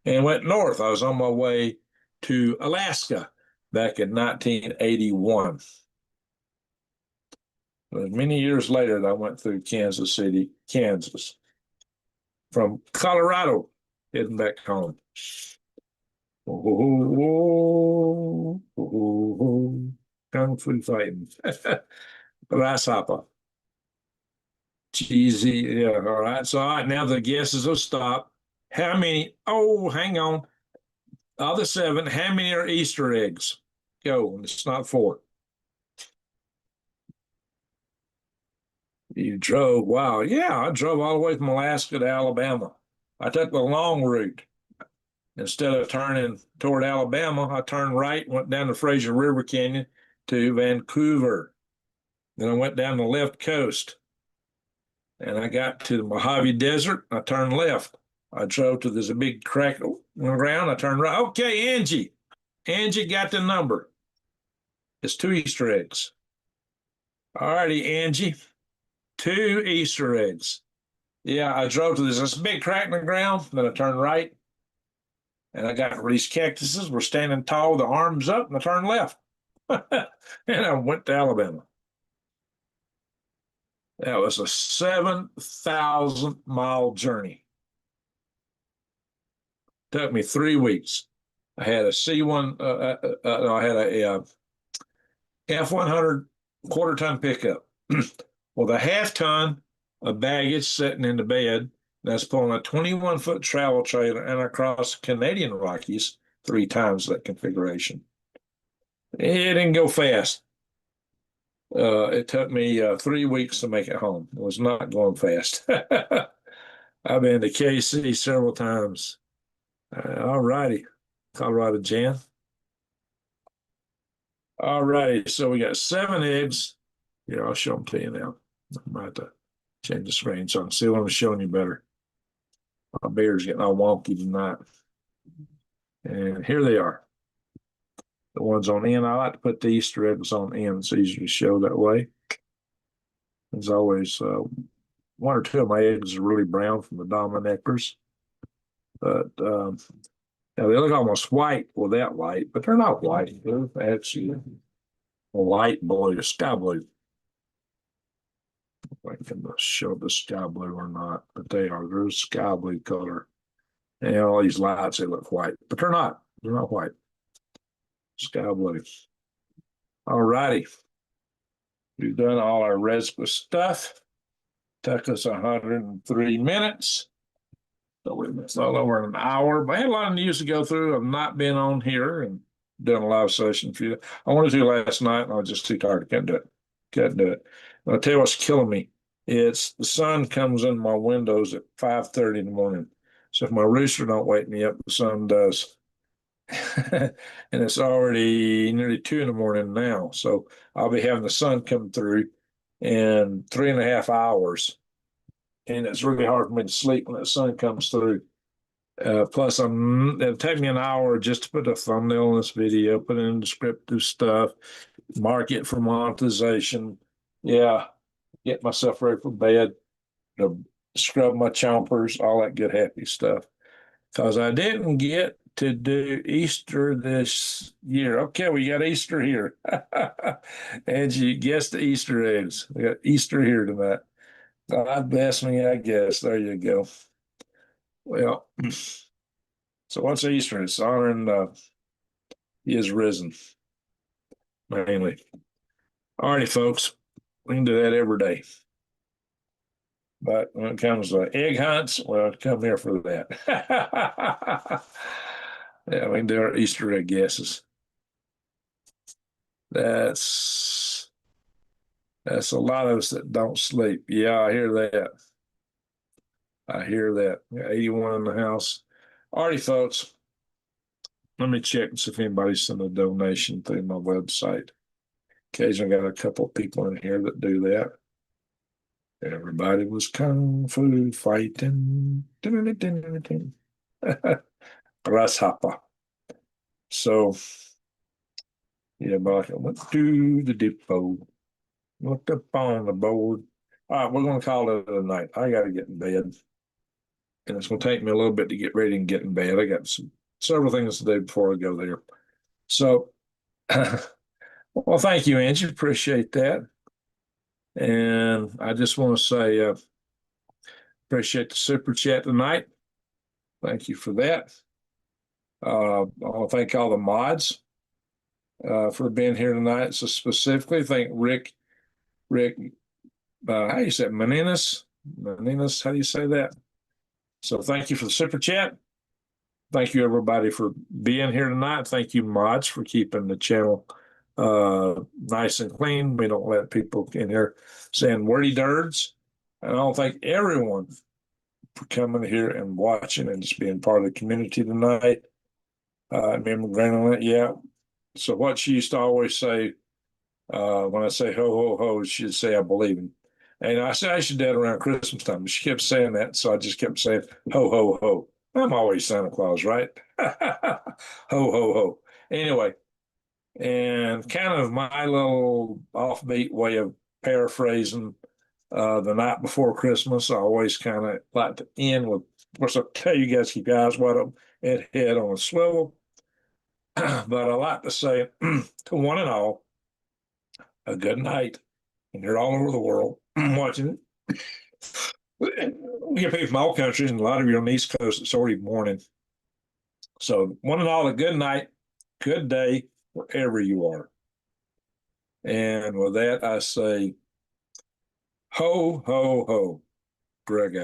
and went north. I was on my way to Alaska back in 1981. It was many years later that I went through Kansas City, Kansas, from Colorado, heading back home. Oh, oh, oh, oh. Kung fu fighting. Grasshopper. Cheesy. Yeah, all right. So, all right, now the guesses will stop. How many? Oh, hang on. Of the 7, how many are Easter eggs? Go. It's not 4. You drove. Wow. Yeah, I drove all the way from Alaska to Alabama. I took the long route. Instead of turning toward Alabama, I turned right, went down the Fraser River Canyon to Vancouver. Then I went down the left coast and I got to the Mojave Desert. I turned left. I drove to there's a big crack in the ground. I turned right. Okay, Angie. Angie got the number. It's 2 Easter eggs. All righty, Angie. 2 Easter eggs. Yeah, I drove to this big crack in the ground. Then I turned right. And I got where these cactuses were standing tall with their arms up, and I turned left. And I went to Alabama. That was a 7,000-mile journey. Took me 3 weeks. I had a C1, I had a F100 quarter-ton pickup with a half-ton of baggage sitting in the bed. That's pulling a 21-foot travel trailer and across the Canadian Rockies 3 times that configuration. It didn't go fast. It took me 3 weeks to make it home. It was not going fast. I've been to KC several times. All righty, Colorado Jan. All righty, so we got 7 eggs. Here, I'll show them to you now. I'm about to change the screen so I can see what I'm showing you better. My beard's getting all wonky tonight. And here they are. The ones on end. I like to put the Easter eggs on end. It's easier to show that way. There's always 1 or 2 of my eggs are really brown from the Dominicers. But now they look almost white without light, but they're not white. They're actually a light blue, sky blue. I can show the sky blue or not, but they're sky blue color. And all these lights, they look white, but they're not. They're not white. Sky blue. All righty. We've done all our RESPA stuff. Took us 103 minutes. So we went a little over an hour. But I had a lot of news to go through. I've not been on here and done a live session for you. I wanted to last night, and I was just too tired. Couldn't do it. Couldn't do it. And I'll tell you what's killing me. It's the sun comes in my windows at 5:30 in the morning. So if my rooster don't wake me up, the sun does. And it's already nearly 2 in the morning now. So I'll be having the sun come through in 3.5 hours. And it's really hard for me to sleep when that sun comes through. Plus, it'll take me an hour just to put a thumbnail on this video, put in descriptive stuff, mark it for monetization. Yeah, get myself ready for bed, scrub my chompers, all that good, happy stuff. Because I didn't get to do Easter this year. Okay, we got Easter here. And you guessed the Easter eggs. We got Easter here tonight. God bless me, I guess. There you go. Well, so what's Easter? It's honoring He is risen, mainly. All righty, folks. We can do that every day. But when it comes to egg hunts, well, come here for that. Yeah, we can do our Easter egg guesses. That's a lot of us that don't sleep. Yeah, I hear that. I hear that. 81 in the house. All righty, folks. Let me check and see if anybody sent a donation through my website. Occasionally got a couple of people in here that do that. Everybody was kung fu fighting. Grasshopper. So, yeah, but I went to the depot, looked up on the board. All right, we're going to call it a night. I got to get in bed. And it's going to take me a little bit to get ready and get in bed. I got several things to do before I go there. So, well, thank you, Angie. Appreciate that. And I just want to say, appreciate the super chat tonight. Thank you for that. I want to thank all the mods for being here tonight. So specifically, thank Rick, how do you say it? Maninas, how do you say that? So thank you for the super chat. Thank you, everybody, for being here tonight. Thank you, mods, for keeping the channel nice and clean. We don't let people in here saying wordy dirds. And I don't thank everyone for coming here and watching and just being part of the community tonight. I remember Granny, yeah. So what she used to always say when I say ho, ho, ho, she'd say, I believe in. And I said I should do that around Christmas time. But she kept saying that, so I just kept saying ho, ho, ho. I'm always Santa Claus, right? Ho, ho, ho. Anyway, and kind of my little offbeat way of paraphrasing the night before Christmas, I always kind of like to end with, of course, I'll tell you guys, keep your eyes wide open and head on a swivel. But I like to say to one and all, a good night. And you're all over the world watching it. We get people from all countries, and a lot of you on the East Coast, it's already morning. So, one and all, a good night, good day, wherever you are. And with that, I say, ho, ho, ho, Greg.